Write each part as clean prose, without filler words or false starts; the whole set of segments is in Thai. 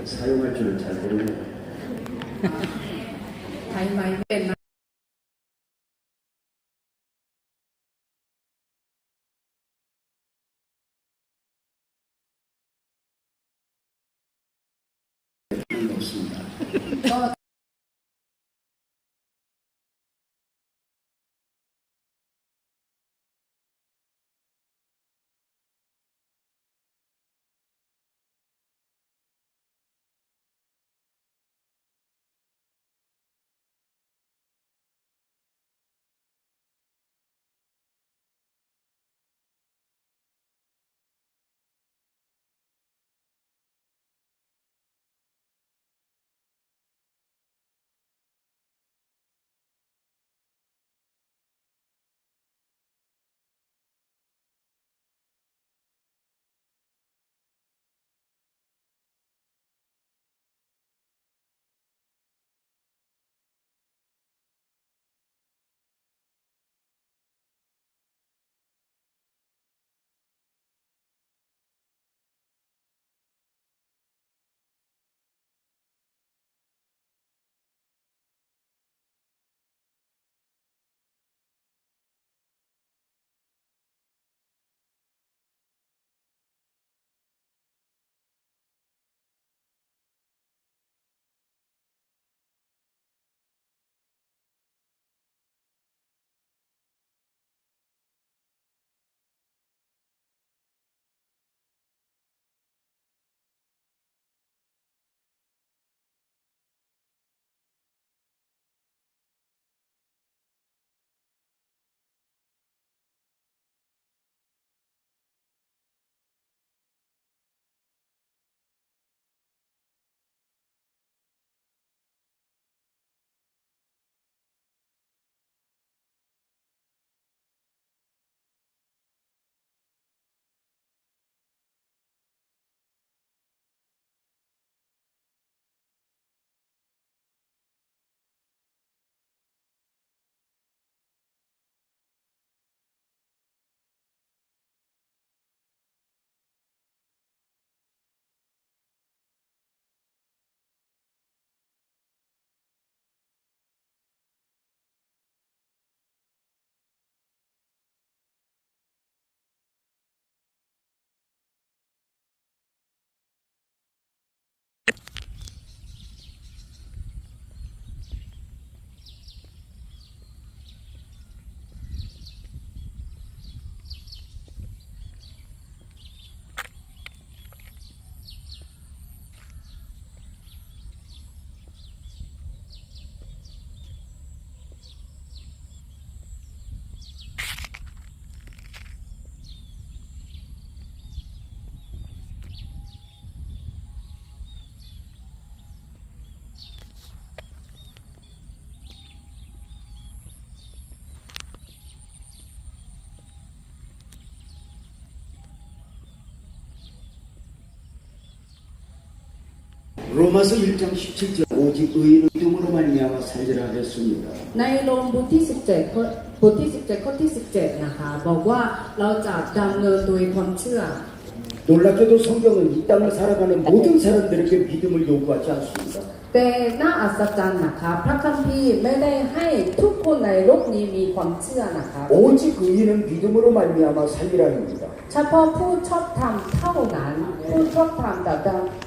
사용할 줄을 잘 모르네요. ไทยไหมเป็น 없습니다. ก็ 로마서 1장 17절 오직 의인의 믿음으로 말미암아 살리라 하였습니다. ในโรมบทที่17ข้อที่17นะคะบอกว่าเราจะดำเนินโดยความเชื่อ 놀랍게도 성경은 이 땅을 살아가는 모든 사람들에게 믿음을 요구하지 않습니다. แต่น่าอัศจรรย์นะคะพระคัมภีร์ไม่ได้ให้ทุกคนในโลกนี้มีความเชื่อนะคะ 오직 의인은 믿음으로 말미암아 살리라 합니다. เฉพาะผู้ชอบธรรมเท่านั้นผู้ชอบธรรม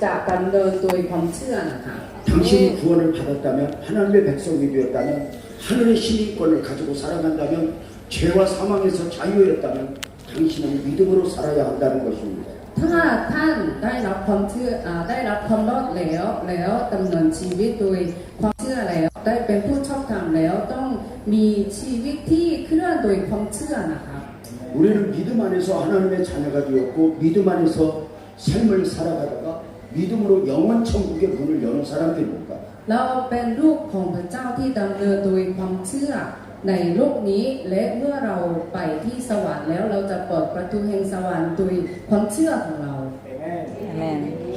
จะดำเนินโดยความเชื่อนะคะ 당신이 구원을 받았다면 하나님의 백성이 되었다면 하늘의 시민권을 가지고 살아간다면 죄와 사망에서 자유했다면 당신은 믿음으로 살아야 한다는 것입니다. ถ้าท่านได้รับความเชื่อได้รับความรอดแล้วดำเนินชีวิตโดยความเชื่อแล้วได้เป็นผู้ชอบธรรมแล้วต้องมีชีวิตที่เคลื่อนโดยความเชื่อนะคะ 우리는 믿음 안에서 하나님의 자녀가 되었고 믿음 안에서 삶을 살아가다가 믿음으로 영원 천국의 문을 여는 사람들입니다. เราเป็นลูกของพระเจ้าที่ดำเนินโดยความเชื่อในโลกนี้และเมื่อเราไปที่สวรรค์แล้วเราจะเปิดประตูแห่งสวรรค์โดยความเชื่อของเรา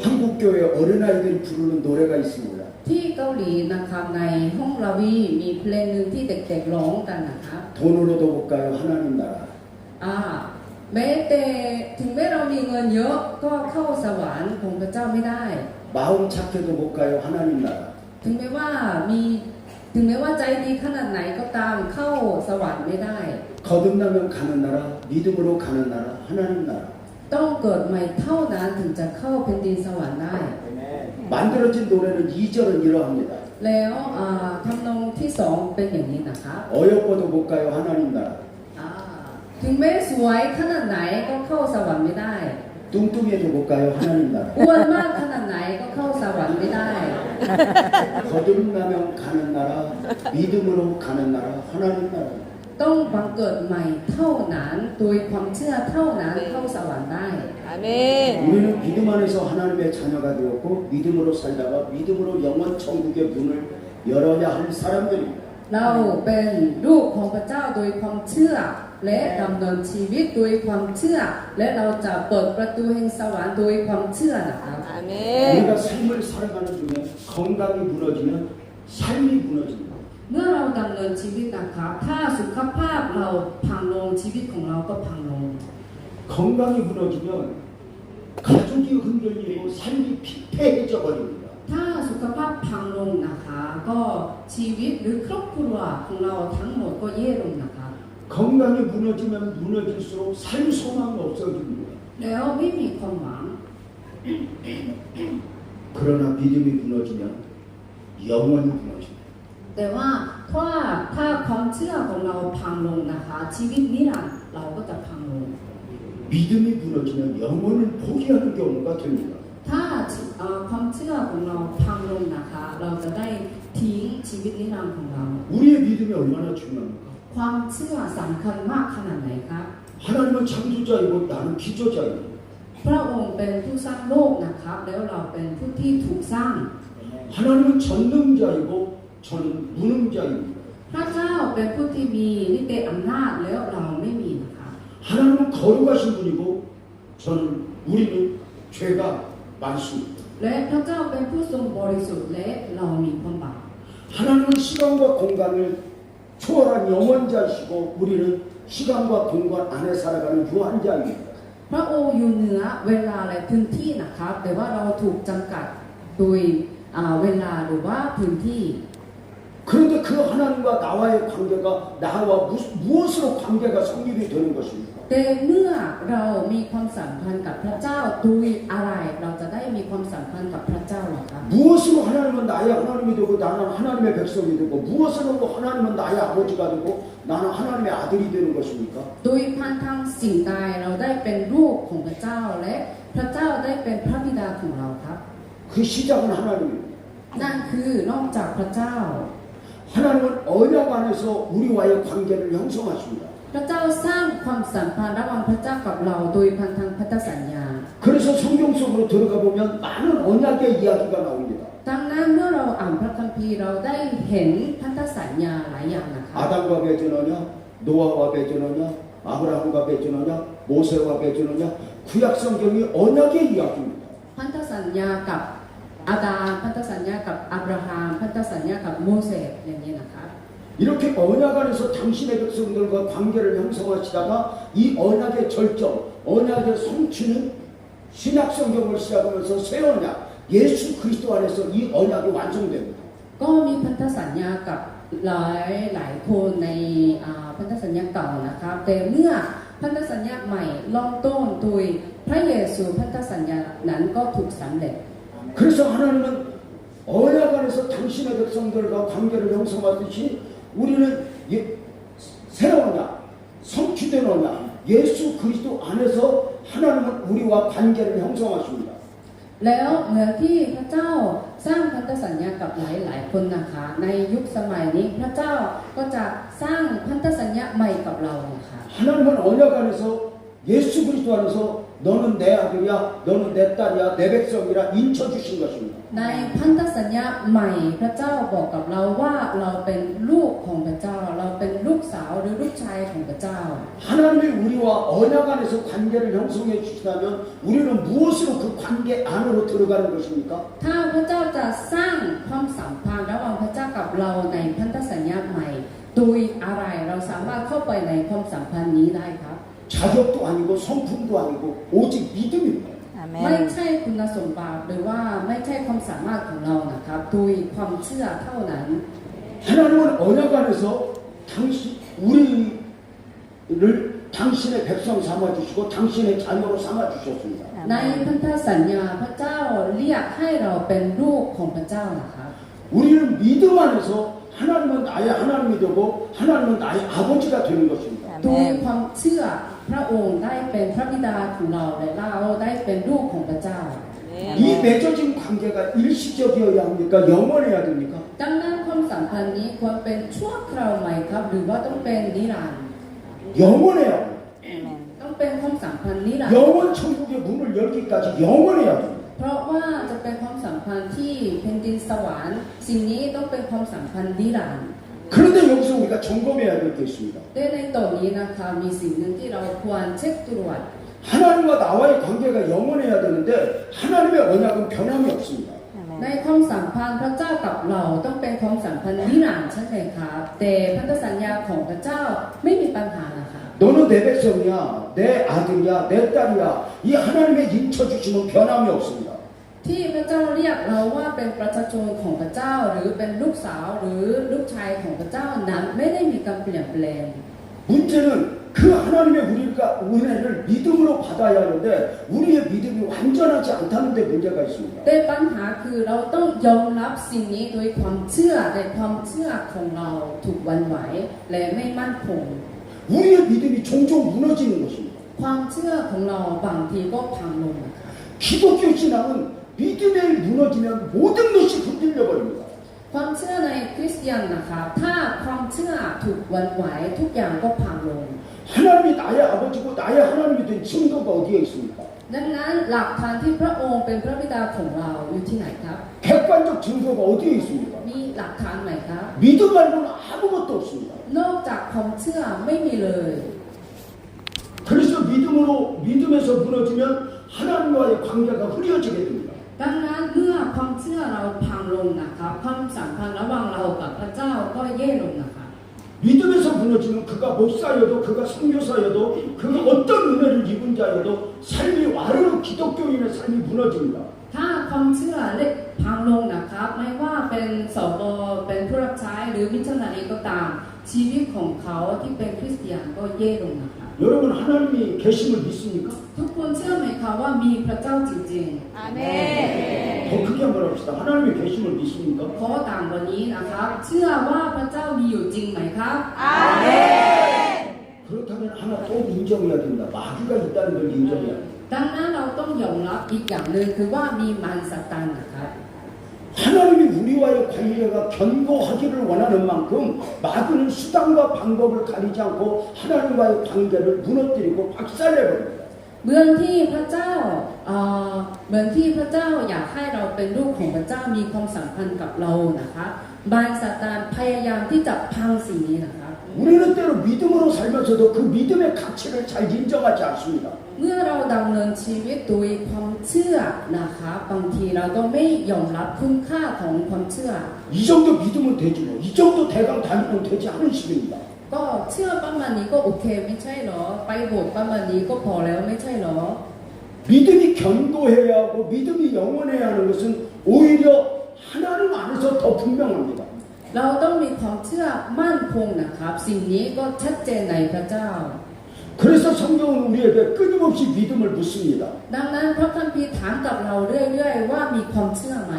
한국 교회 어린아이들이 부르는 노래가 있습니다. ที่เกาหลีนะครับในห้องราวีมีเพลงหนึ่งที่เด็กๆร้องกันนะครับ 돈으로도 못 가요 하나님 나라. แม้แต่ถึงแม้เรามีเงินเยอะก็เข้าสวรรค์ของพระเจ้าไม่ได้ 마음 착해도 못 가요 하나님 나라. ถึงแม้ว่ามีถึงแม้ว่าใจดีขนาดไหนก็ตามเข้าสวรรค์ไม่ได้ 거듭나면 가는 나라, 믿음으로 가는 나라, 하나님 나라. ต้องเกิดใหม่เท่านั้นถึงจะเข้าแผ่นดินสวรรค์ได้ 만들어진 노래는 2절은 이러합니다. แล้วทำนองที่สองเป็นอย่างนี้นะคะ 어여뻐도 못 가요 하나님 나라. ถึงแม้สวยขนาดไหนก็เข้าสวรรค์ไม่ได้ 뚱뚱해도 못 가요 하나님 나라. อ้วนมากขนาดไหนก็เข้าสวรรค์ไม่ได้ 거듭나면 가는 나라, 믿음으로 가는 나라, 하나님 나라. ต้องบังเกิดใหม่เท่านั้นโดยความเชื่อเท่านั้นเข้าสวรรค์ได้ 아멘. 우리는 믿음 안에서 하나님의 자녀가 되었고 믿음으로 살다가 믿음으로 영원 천국의 문을 열어야 할 사람들입니다. เราเป็นลูกของพระเจ้าโดยความเชื่อและดำเนินชีวิตโดยความเชื่อ และเราจะเปิดประตูแห่งสวรรค์โดยความเชื่อนะครับ 아멘. 우리가 삶을 살아가는 중에 건강이 무너지면 삶이 무너집니다. เมื่อเราดำเนินชีวิตนะครับถ้าสุขภาพเราพังลงชีวิตของเราก็พังลง 건강이 무너지면 가족이 흔들리고 삶이 피폐해져 버립니다. ถ้าสุขภาพพังลงนะคะก็ชีวิตหรือครอบครัวของเราทั้งหมดก็แย่ลงนะคะ 건강이 무너지면 무너질수록 삶 소망이 없어집니다. แล้วไม่มีความหวัง 그러나 믿음이 무너지면 영원히 무너집니다. แต่ว่าถ้าความเชื่อของเราพังลงนะคะชีวิตนิรันดร์เราก็จะพังลง 믿음이 무너지면 영혼을 포기하는 경우가 됩니다. ถ้าความเชื่อของเราพังลงนะคะเราจะได้ทิ้งชีวิตนิรันดร์ของเรา 우리의 믿음이 얼마나 중요합니까? ความเชื่อสำคัญมากขนาดไหนครับ 하나님은 창조자이고 나는 기조자이고 พระองค์เป็นผู้สร้างโลกนะครับแล้วเราเป็นผู้ที่ถูกสร้าง 하나님은 전능자이고 저는 무능자입니다. พระเจ้าเป็นผู้ที่มีนิติอำนาจแล้วเราไม่มีนะคะ 하나님은 거룩하신 분이고 우리는 죄가 많습니다. และพระเจ้าเป็นผู้ทรงบริสุทธิ์และเรามีความบาป 하나님은 시간과 공간을 초월한 영원자이시고 우리는 시간과 공간 안에 살아가는 유한자입니다. พระองค์อยู่เหนือเวลาและพื้นที่นะครับแต่ว่าเราถูกจำกัดโดยเวลาหรือว่าพื้นที่ 그런데 그 하나님과 나와의 관계가 나와 무엇으로 관계가 성립이 되는 것입니까? แต่เมื่อเรามีความสัมพันธ์กับพระเจ้าโดยอะไรเราจะได้มีความสัมพันธ์กับพระเจ้าหรอครับ 무엇으로 하나님은 나의 하나님이 되고 나는 하나님의 백성이 되고 무엇으로 하나님은 나의 아버지가 되고 나는 하나님의 아들이 되는 것입니까? โดยผ่านทางสิ่งใดเราได้เป็นลูกของพระเจ้าและพระเจ้าได้เป็นพระบิดาของเราครับ 그 시작은 하나님입니다. นั่นคือนอกจากพระเจ้า 하나님은 언약 안에서 우리와의 관계를 형성하십니다. พระเจ้าสร้างความสัมพันธ์ระหว่างพระเจ้ากับเราโดยผ่านทางพันธสัญญา 그래서 성경 속으로 들어가 보면 많은 언약의 이야기가 나옵니다. ดังนั้นเมื่อเราอ่านพระคัมภีร์เราได้เห็นพันธสัญญาหลายอย่างนะคะ 아담과 맺은 언약, 노아와 맺은 언약, 아브라함과 맺은 언약, 모세와 맺은 언약, 구약 성경이 언약의 이야기입니다. พันธสัญญากับอาดามพันธสัญญากับอับราฮัมพันธสัญญากับโมเสสอย่างนี้นะคะ 이렇게 언약 안에서 당신의 백성들과 관계를 형성하시다가 이 언약의 절정, 언약의 성취는 신약 성경을 시작하면서 새 언약, 예수 그리스도 안에서 이 언약이 완성됩니다. ก็มีพันธสัญญากับหลายคนในพันธสัญญาเก่านะครับแต่เมื่อพันธสัญญาใหม่เริ่มต้นโดยพระเยซูพันธสัญญานั้นก็ถูกสำเร็จ 그래서 하나님은 언약 안에서 당신의 백성들과 관계를 형성하듯이 우리는 새 언약, 성취된 언약, 예수 그리스도 안에서 하나님은 우리와 관계를 형성하십니다. แล้วเหมือนที่พระเจ้าสร้างพันธสัญญากับหลายคนนะคะในยุคสมัยนี้พระเจ้าก็จะสร้างพันธสัญญาใหม่กับเรานะคะ 하나님은 언약 안에서 예수 그리스도 안에서 너는 내 아들이야, 너는 내 딸이야, 내 백성이라 인쳐주신 것입니다. ในพันธสัญญาใหม่พระเจ้าบอกกับเราว่าเราเป็นลูกของพระเจ้าเราเป็นลูกสาวหรือลูกชายของพระเจ้า 하나님이 우리와 언약 안에서 관계를 형성해 주시다면 우리는 무엇으로 그 관계 안으로 들어가는 것입니까? ถ้าพระเจ้าจะสร้างความสัมพันธ์ระหว่างพระเจ้ากับเราในพันธสัญญาใหม่โดยอะไรเราสามารถเข้าไปในความสัมพันธ์นี้ได้ครับ 자격도 아니고 성품도 아니고 오직 믿음입니다. อาเม ไม่ น ใช่คุณสมบัติหรือว่าไม่ใช่ความสามารถของเรานะครับโดยความเชื่อเท่านั้น 하나님은 언약 안에서 우리를 당신의 백성 삼아주시고 당신의 자녀로 삼아주셨습니다. ในพันธสัญญาพระเจ้าเรียกให้เราเป็นลูกของพระเจ้านะครับ 우리는 믿음 안에서 하나님은 나의 하나님이 되고 하나님은 나의 아버지가 되는 것입니다. โดยความเชื่อพระองค์ได้เป็นพระบิดาของเราและเราได้เป็นลูกของพระเจ้า 이 맺어진 관계가 일시적이어야 합니까? 영원해야 됩니까? ดังนั้นความสัมพันธ์นี้ควรเป็นชั่วคราวไหมครับ หรือว่าต้องเป็นนิรันดร์ 영원해야 합니다. อาเมน ต้องเป็นความสัมพันธ์นิรันดร์ 영원 천국의 문을 열기까지 영원해야 됩니다. เพราะว่าจะเป็นความสัมพันธ์ที่แผ่นดินสวรรค์สิ่งนี้ต้องเป็นความสัมพันธ์นิรันดร์ 그런데 여기서 우리가 점검해야 될 게 있습니다. แต่ในตอนนี้นะคะมีสิ่งหนึ่งที่เราควรเช็คตรวจ 하나님과 나와의 관계가 영원해야 되는데 하나님의 언약은 변함이 없습니다. อาเมน ในความสัมพันธ์พระเจ้ากับเราต้องเป็นความสัมพันธ์นิรันดร์ใช่ไหมครับแต่พันธสัญญาของพระเจ้าไม่มีปัญหานะคะ 너는 내 백성이야, 내 아들이야, 내 딸이야. 이 하나님의 인쳐주심은 변함이 없습니다. ที่พระเจ้าเรียกเราว่าเป็นประชาชนของพระเจ้าหรือเป็นลูกสาวหรือลูกชายของพระเจ้านั้นไม่ได้มีการเปลี่ยนแปลง 문제는 그 하나님의 우리가 은혜를 믿음으로 받아야 하는데 우리의 믿음이 완전하지 않다는 데 문제가 있습니다. แต่ปัญหาคือเราต้องยอมรับสิ่งนี้โดยความเชื่อแต่ความเชื่อของเราถูกหวันไหวและไม่มั่นคง 우리의 믿음이 종종 무너지는 것입니다. ความเชื่อของเราบางทีก็พังลงนะคะ 기독교 신앙은 믿음이 무너지면 모든 것이 흔들려 버립니다. ความเชื่อในคริสเตียนนะคะถ้าความเชื่อถูกหวันไหวทุกอย่างก็พังลง 하나님이 나의 아버지고 나의 하나님이 된 증거가 어디에 있습니까? ดังนั้นหลักฐานที่พระองค์เป็นพระบิดาของเราอยู่ที่ไหนครับ 객관적 증거가 어디에 있습니까? มีหลักฐานไหมครับ 믿음 말고는 아무것도 없습니다. นอกจากความเชื่อไม่มีเลย 그래서 믿음에서 무너지면 하나님과의 관계가 흐려지게 됩니다. ดังนั้นเมื่อความเชื่อเราพังลงนะครับความสัมพันธ์ระหว่างเรากับพระเจ้าก็แย่ลงนะคะ 믿음에서 무너지면 그가 목사여도 그가 선교사여도 그가 어떤 은혜를 입은 자여도 삶이 와르르 기독교인의 삶이 무너집니다. ถ้าความเชื่อเล็กพังลงนะครับไม่ว่าเป็นสวเป็นผู้รับใช้หรือมิชชันนารีก็ตามชีวิตของเขาที่เป็นคริสเตียนก็แย่ลงนะคะ 여러분 하나님이 계심을 믿습니까? ทุกคนเชื่อไหมคะว่ามีพระเจ้าจริง อาเมน 더 크게 한번 합시다. 하나님이 계심을 믿습니까? ๆขอต่างกว่านี้นะครับเชื่อว่าพระเจ้ามีอยู่จริงไหมครับ อาเมน 그렇다면 하나 또 인정해야 됩니다. 마귀가 있다는 걸 인정해야 됩니다. ดังนั้นเราต้องยอมรับอีกอย่างหนึ่งคือว่ามีมารซาตานนะครับ 하나님이 우리와의 관계가 견고하기를 원하는 만큼 마귀는 수단과 방법을 가리지 않고 하나님과의 관계를 무너뜨리고 박살내버립니다. เหมือนที่พระเจ้าอยากให้เราเป็นลูกของพระเจ้ามีความสัมพันธ์กับเรานะคะมารซาตานพยายามที่จะพังสิ่งนี้นะคะ 우리는 때로 믿음으로 살면서도 그 믿음의 가치를 잘 인정하지 않습니다. เมื่อเราดำเนินชีวิตโดยความเชื่อนะคะบางทีเราก็ไม่ยอมรับคุณค่าของความเชื่อ 이 정도 믿으면 되지 뭐. 이 정도 대강 다니면 되지 하는 식입니다. ก็เชื่อประมาณนี้ก็โอเคไม่ใช่หรอไปโบสถ์ประมาณนี้ก็พอแล้วไม่ใช่หรอ 믿음이 견고해야 하고 믿음이 영원해야 하는 것은 오히려 하나님 안에서 더 분명합니다. เราต้องมีความเชื่อมั่นคงนะครับสิ่งนี้ก็ชัดเจนในพระเจ้า 그래서 성경은 우리에게 끊임없이 믿음을 묻습니다. ดังนั้นพระคัมภีร์ถามกับเราเรื่อยๆว่ามีความเชื่อไหม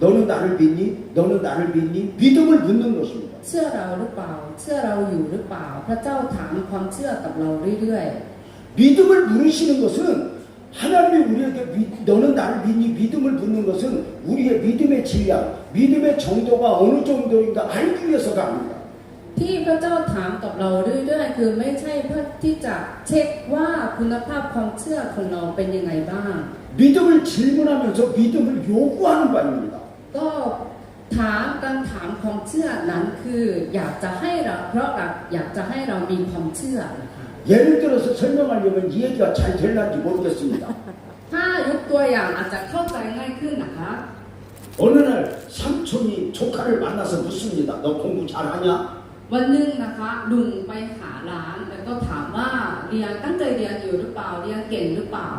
너는 나를 믿니? 너는 나를 믿니? 믿음을 묻는 것입니다. เชื่อเราหรือเปล่า เชื่อเราอยู่หรือเปล่า พระเจ้าถามความเชื่อกับเราเรื่อย 믿음을 물으시는 것은 하나님이 우리에게 너는 나를 믿니? 믿음을 묻는 것은 우리의 믿음의 질량, 믿음의 정도가 어느 정도인가 알기 위해서가 아닙니다. ๆที่พระเจ้าถามกับเราเรื่อยๆคือไม่ใช่เพื่อที่จะเช็คว่าคุณภาพความเชื่อของเราเป็นยังไงบ้าง 믿음을 질문하면서 믿음을 요구하는 바입니다. ก็การถามความเชื่อนั้นคืออยากจะให้เราเพราะอยากจะให้เรามีความเชื่อนะคะ 예를 들어서 설명하려면 이 얘기가 잘 될는지 모르겠습니다. ถ้ายกตัวอย่างอาจจะเข้าใจง่ายขึ้นนะคะ 어느 날 삼촌이 조카를 만나서 묻습니다. 너 공부 잘하냐? วันหนึ่งนะคะลุงไปหาหลานแล้วก็ถามว่าเรียนตั้งใจเรียนอยู่หรือเปล่าเรียนเก่งหรือเปล่า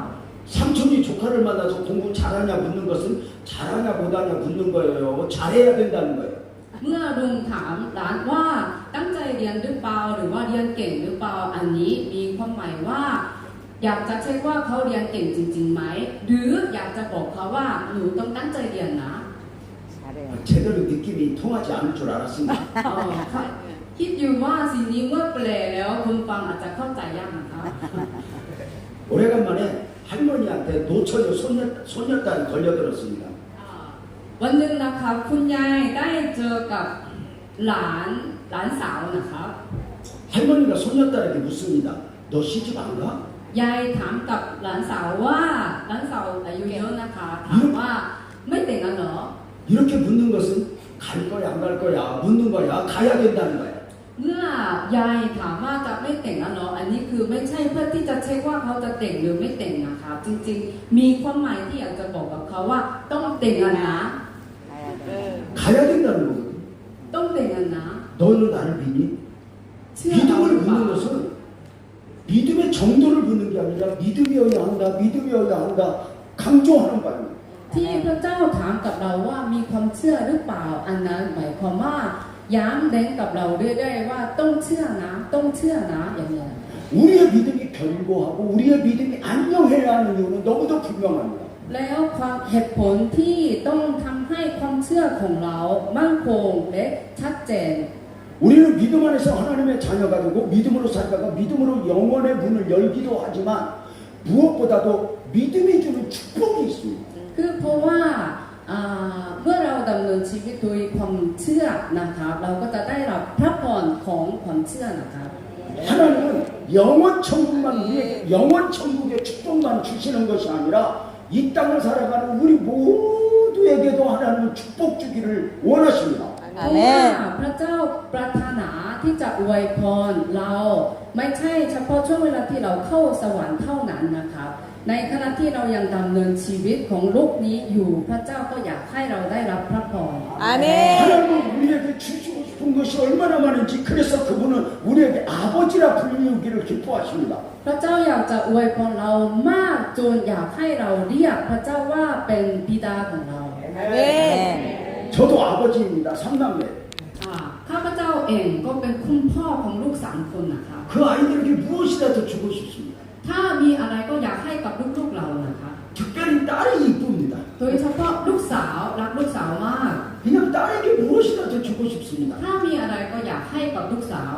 삼촌이 조카를 만나서 공부 잘하냐 묻는 것은 잘하냐 못하냐 묻는 거예요. 잘해야 된다는 거예요. เมื่อลุงถามหลานว่าตั้งใจเรียนหรือเปล่าหรือว่าเรียนเก่งหรือเปล่าอันนี้มีความหมายว่า อยากจะเช็คว่าเขาเรียนเก่งจริงๆไหมหรืออยากจะบอกเขาว่าหนูต้องตั้งใจเรียนนะ 잘해요. 제대로 느낌이 통하지 않을 줄 알았습니다. อ๋อค่ะคิดอยู่ว่าสิ่งนี้เมื่อแปลแล้วคุณฟังอาจจะเข้าใจยากนะคะ 오래간만에 할머니한테 노처녀 손녀딸이 걸려들었습니다. วันหนึ่งนะคะคุณยายได้เจอกับหลานสาวนะคะ 할머니가 손녀딸에게 묻습니다. 너 시집 안 가? ยายถามกับหลานสาวว่าหลานสาวอายุเยอะนะคะถามว่าไม่แต่งงานเหรอ 이렇게 묻는 것은 갈 거야 안 갈 거야 묻는 거야 가야 된다는 거야. เมื่อยายถามว่าจะไม่แต่งงานเหรออันนี้คือไม่ใช่เพื่อที่จะเช็คว่าเขาจะแต่งหรือไม่แต่งนะคะจริงๆมีความหมายที่อยากจะบอกกับเขาว่าต้องแต่งงานนะ 가야 돼. 가야 된다는 거거든. ต้องแต่งงานนะ 너는 나를 믿니? เชื่อเราหรือ 믿음을 เปล่า 묻는 것은 믿음의 정도를 묻는 게 아니라 믿음이어야 한다 믿음이어야 한다 강조하는 바입니다. ที่พระเจ้าถามกับเราว่ามีความเชื่อหรือเปล่าอันนั้นหมายความว่าย้ำเน้นกับเราเรื่อยๆว่าต้องเชื่อนะต้องเชื่อนะอย่างนี้ 우리의 믿음이 견고하고 우리의 믿음이 안녕해야 하는 이유는 너무도 분명합니다. แล้วความเหตุผลที่ต้องทำให้ความเชื่อของเรามั่นคงและชัดเจน 우리는 믿음 안에서 하나님의 자녀가 되고 믿음으로 살다가 믿음으로 영원의 문을 열기도 하지만 무엇보다도 믿음이 주는 축복이 있습니다. คือเพราะว่าเมื่อเราดำเนินชีวิตโดยความเชื่อนะคะเราก็จะได้รับพระพรของความเชื่อนะคะ 하나님은 영원 천국만 우리에게 영원 천국의 축복만 주시는 것이 아니라 이 땅을 살아가는 우리 모두에게도 하나님은 축복 주기를 원하십니다. เพราะว่าพระเจ้าปรารถนาที่จะอวยพรเราไม่ใช่เฉพาะช่วงเวลาที่เราเข้าสวรรค์เท่านั้นนะคะในขณะที่เรายังดำเนินชีวิตของโลกนี้อยู่พระเจ้าก็อยากให้เราได้รับพระพร 아멘. 하나님은 우리에게 주시고 싶은 것이 얼마나 많은지 그래서 그분은 우리에게 아버지라 불리우기를 기뻐하십니다. พระเจ้าอยากจะอวยพรเรามากจนอยากให้เราเรียกพระเจ้าว่าเป็นบิดาของเรา 아멘. 저도 아버지입니다. 3남매. ข้าพเจ้าเองก็เป็นคุณพ่อของลูก3 คนนะคะ 그 아이들에게 무엇이라도 주고 싶습니다. ถ้ามีอะไรก็อยากให้กับลูกๆเรานะคะ 특별히 딸이 이쁩니다. โดยเฉพาะลูกสาวรักลูกสาวมาก 그냥 딸에게 무엇이라도 주고 싶습니다. ถ้ามีอะไรก็อยากให้กับลูกสาว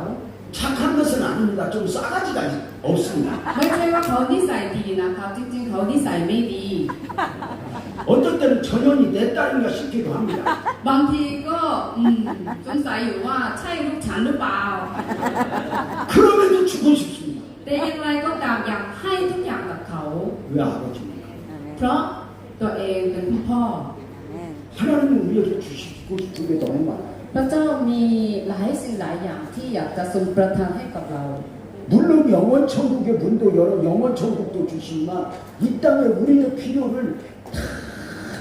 착한 것은 아닙니다. 좀 싸가지가 없습니다. ไม่ใช่ว่าเขานิสัยดีนะคะจริงๆเขานิสัยไม่ดี 어떤 때는 전현이 내 딸인가 싶기도 합니다. บางทีก็สงสัยอยู่ว่าใช่ลูกฉันหรือเปล่า 그럼에도 주고 싶습니다. แต่อย่างไรก็ตามอยากให้ทุกอย่างกับเขา 왜 아버지입니까? เพราะตัวเองเป็นคุณพ่อ 하나님은 우리에게 주시고 싶은 게 너무 많아요. พระเจ้ามีหลายสิ่งหลายอย่างที่อยากจะทรงประทานให้กับเรา 물론 영원 천국의 문도 열어 영원 천국도 주시지만 이 땅에 우리의 필요를 다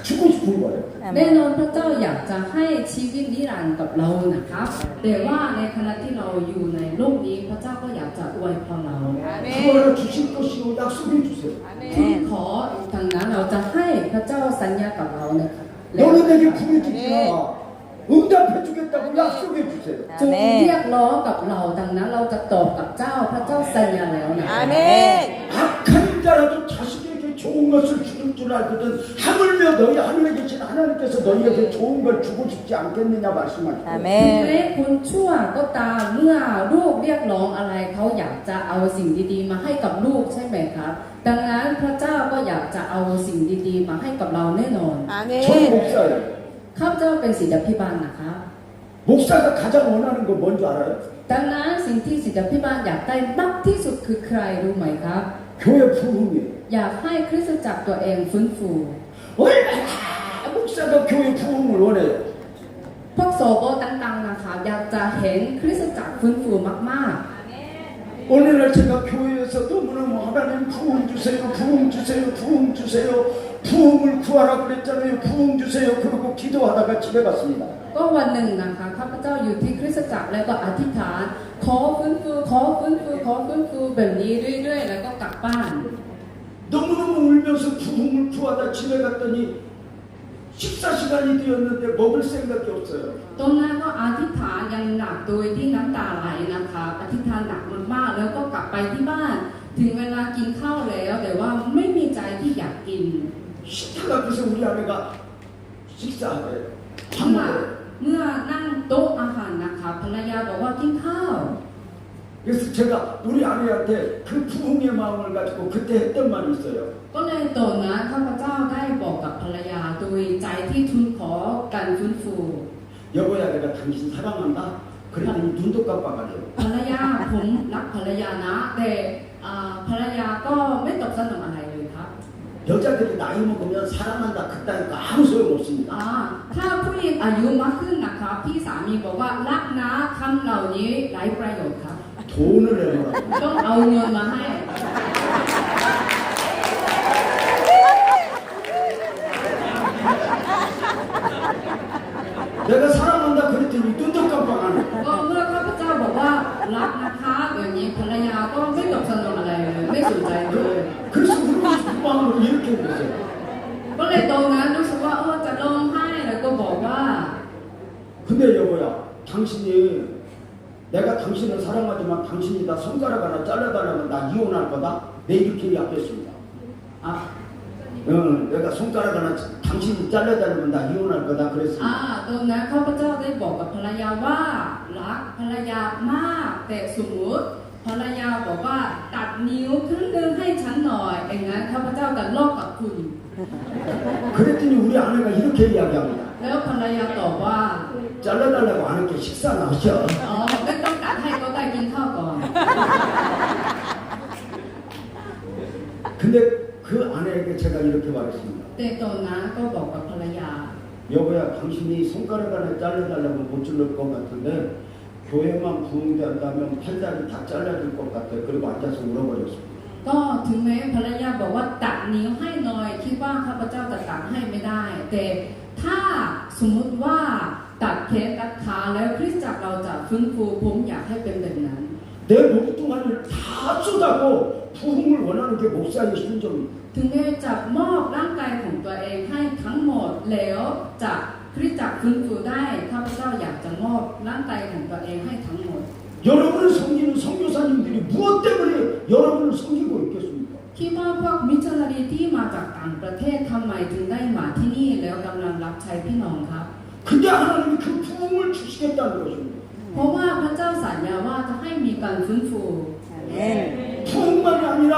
주고 싶은 거예요. แน่นอนพระเจ้าอยากจะให้ชีวิตนิรันดร์กับเรานะครับ แต่ว่าในขณะที่เราอยู่ในโลกนี้พระเจ้าก็อยากจะอวยพรเรา 그거 하나 주실 것이고 약속해 주세요. ทูลขอดังนั้นเราจะให้พระเจ้าสัญญากับเรานะครับ 너는 내게 부르짖으라 응답해 주겠다고 약속해 주세요. จงเรียกร้องกับเราดังนั้นเราจะตอบกับเจ้าพระเจ้าสัญญาแล้วนะ 아멘. 악한 자라도 자식에게 좋은 것을 주는 줄 알거든 하물며 너희 하늘에 계신 하나님께서 너희에게 좋은 걸 주고 싶지 않겠느냐 말씀하시고 แม้ 아멘. คนชั่วก็ตามเมื่อลูกเรียกร้องอะไรเขาอยากจะเอาสิ่งดีๆมาให้กับลูกใช่ไหมครับ ดังนั้นพระเจ้าก็อยากจะเอาสิ่งดีๆมาให้กับเราแน่นอน 저는 아멘. 목사예요. ข้าพเจ้าเป็นศิษยาภิบาลนะคะ 목사가 가장 원하는 건 뭔지 알아요? ดังนั้นสิ่งที่ศิษยาภิบาลอยากได้มากที่สุดคือใครรู้ไหมครับ 교회 부흥이에요. อยากให้คริสตจักรตัวเองฟื้นฟู 얼마나 목사가 교회 부흥을 원해요. พวกโสโบต่างๆนะคะอยากจะเห็นคริสตจักรฟื้นฟูมาก 오늘날 제가 교회에서 너무너무 하나님 부흥 주세요, 부흥 주세요, 부흥 주세요, 부흥을 구하라 그랬잖아요, 부흥 주세요. 그러고 기도하다가 집에 갔습니다. ๆ ก็วันหนึ่งนะคะข้าพเจ้าอยู่ที่คริสตจักรแล้วก็อธิษฐานขอฟื้นฟูขอฟื้นฟูขอฟื้นฟูแบบนี้เรื่อยๆ แล้วก็กลับบ้าน 너무너무 울면서 부흥을 구하다 집에 갔더니 식사 시간이 되었는데 먹을 생각이 없어요. ตรงนั้นก็อธิษฐานอย่างหนักโดยที่น้ำตาไหลนะคะอธิษฐานหนักมากๆแล้วก็กลับไปที่บ้านถึงเวลากินข้าวแล้วแต่ว่าไม่มีใจที่อยากกิน 식탁 앞에서 우리 아내가 식사하래요. เมื่อ 밥 เมื่อนั่งโต๊ะอาหารนะคะภรรยาบอกว่ากินข้าว 그래서 제가 우리 아내한테 그 부흥의 마음을 가지고 그때 했던 말이 있어요. ก็เลยตอนนั้นข้าพเจ้าได้บอกกับภรรยาโดยใจที่ทูลขอการฟื้นฟู 여보야 내가 당신 사랑한다. 그랬더니 눈도 깜빡하네요. ภรรยาผมรักภรรยานะแต่ภรรยาก็ไม่ตอบสนองอะไรเลยครับ 여자들이 나이 먹으면 사랑한다 그따니까 아무 소용없습니다. ถ้าผู้หญิงอายุมากขึ้นนะคะพี่สามีบอกว่ารักนะคำเหล่านี้ไร้ประโยชน์ครับ 돈을 내놓으라고. ต้องเอาเงินมาให้ 내가 사랑한다 그랬더니 눈도 깜빡하네. ก็เมื่อข้าพเจ้าบอกว่ารักนะคะอย่างนี้ภรรยาก็ไม่ตอบสนองอะไรเลยไม่สนใจเลย 그래서 우리 마음으로 이렇게 했어요. ก็เลยตรงนั้นรู้สึกว่าจะร้องไห้แล้วก็บอกว่า 근데 여보야 당신이 내가 당신을 사랑하지만 당신이 나 손가락 하나 잘라달라면 나 이혼할 거다. 내 이렇게 약했습니다. อ่ะ 내가 손가락 하나 당신이 잘라달라면 나 이혼할 거다 그랬습니다. ตรงนั้นข้าพเจ้าได้บอกกับภรรยาว่ารักภรรยามากแต่สมมติภรรยาบอกว่าตัดนิ้วครึ่งนึงให้ฉันหน่อยอย่างนั้นข้าพเจ้าจะลอกกับคุณ 그랬더니 우리 아내가 이렇게 이야기합니다. แล้วภรรยาตอบว่า 잘라달라고 안 할게 식사나 하셔. ไม่ต้องตัดให้ก็ได้กินข้าวก่อน 근데 그 아내에게 제가 이렇게 말했습니다. แต่ตอนนั้นก็บอกกับภรรยา 여보야 당신이 손가락 하나 잘라달라고 못 자를 것 같은데 교회만 부흥된다면 팔다리 다 잘라질 것 같아. 그리고 앉아서 울어버렸습니다. ก็ถึงแม้ภรรยาบอกว่าตัดนิ้วให้หน่อยคิดว่าข้าพเจ้าจะตัดให้ไม่ได้ แต่ถ้าสมมุติว่าตัดแขนตัดขาแล้วคริสตจักรเราจะฟื้นฟูผมอยากให้เป็นแบบนั้น 내 목동안을 다 쏟아고 부흥을 원하는 게 목사의 심정입니다. ถึงแม้จะมอบร่างกายของตัวเองให้ทั้งหมดแล้วจะคริสตจักรฟื้นฟูได้ข้าพเจ้าอยากจะมอบร่างกายของตัวเองให้ทั้งหมด 여러분을 섬기는 선교사님들이 무엇 때문에 여러분을 섬기고 있겠습니까? คิดว่าพวกมิชชันนารีที่มาจากต่างประเทศทำไมถึงได้มาที่นี่แล้วกำลังรับใช้พี่น้องครับ 근데 하나님이 그 부흥을 주시겠다는 것입니다. เพราะว่าพระเจ้าสัญญาว่าจะให้มีการฟื้นฟู 아멘. 부흥만이 아니라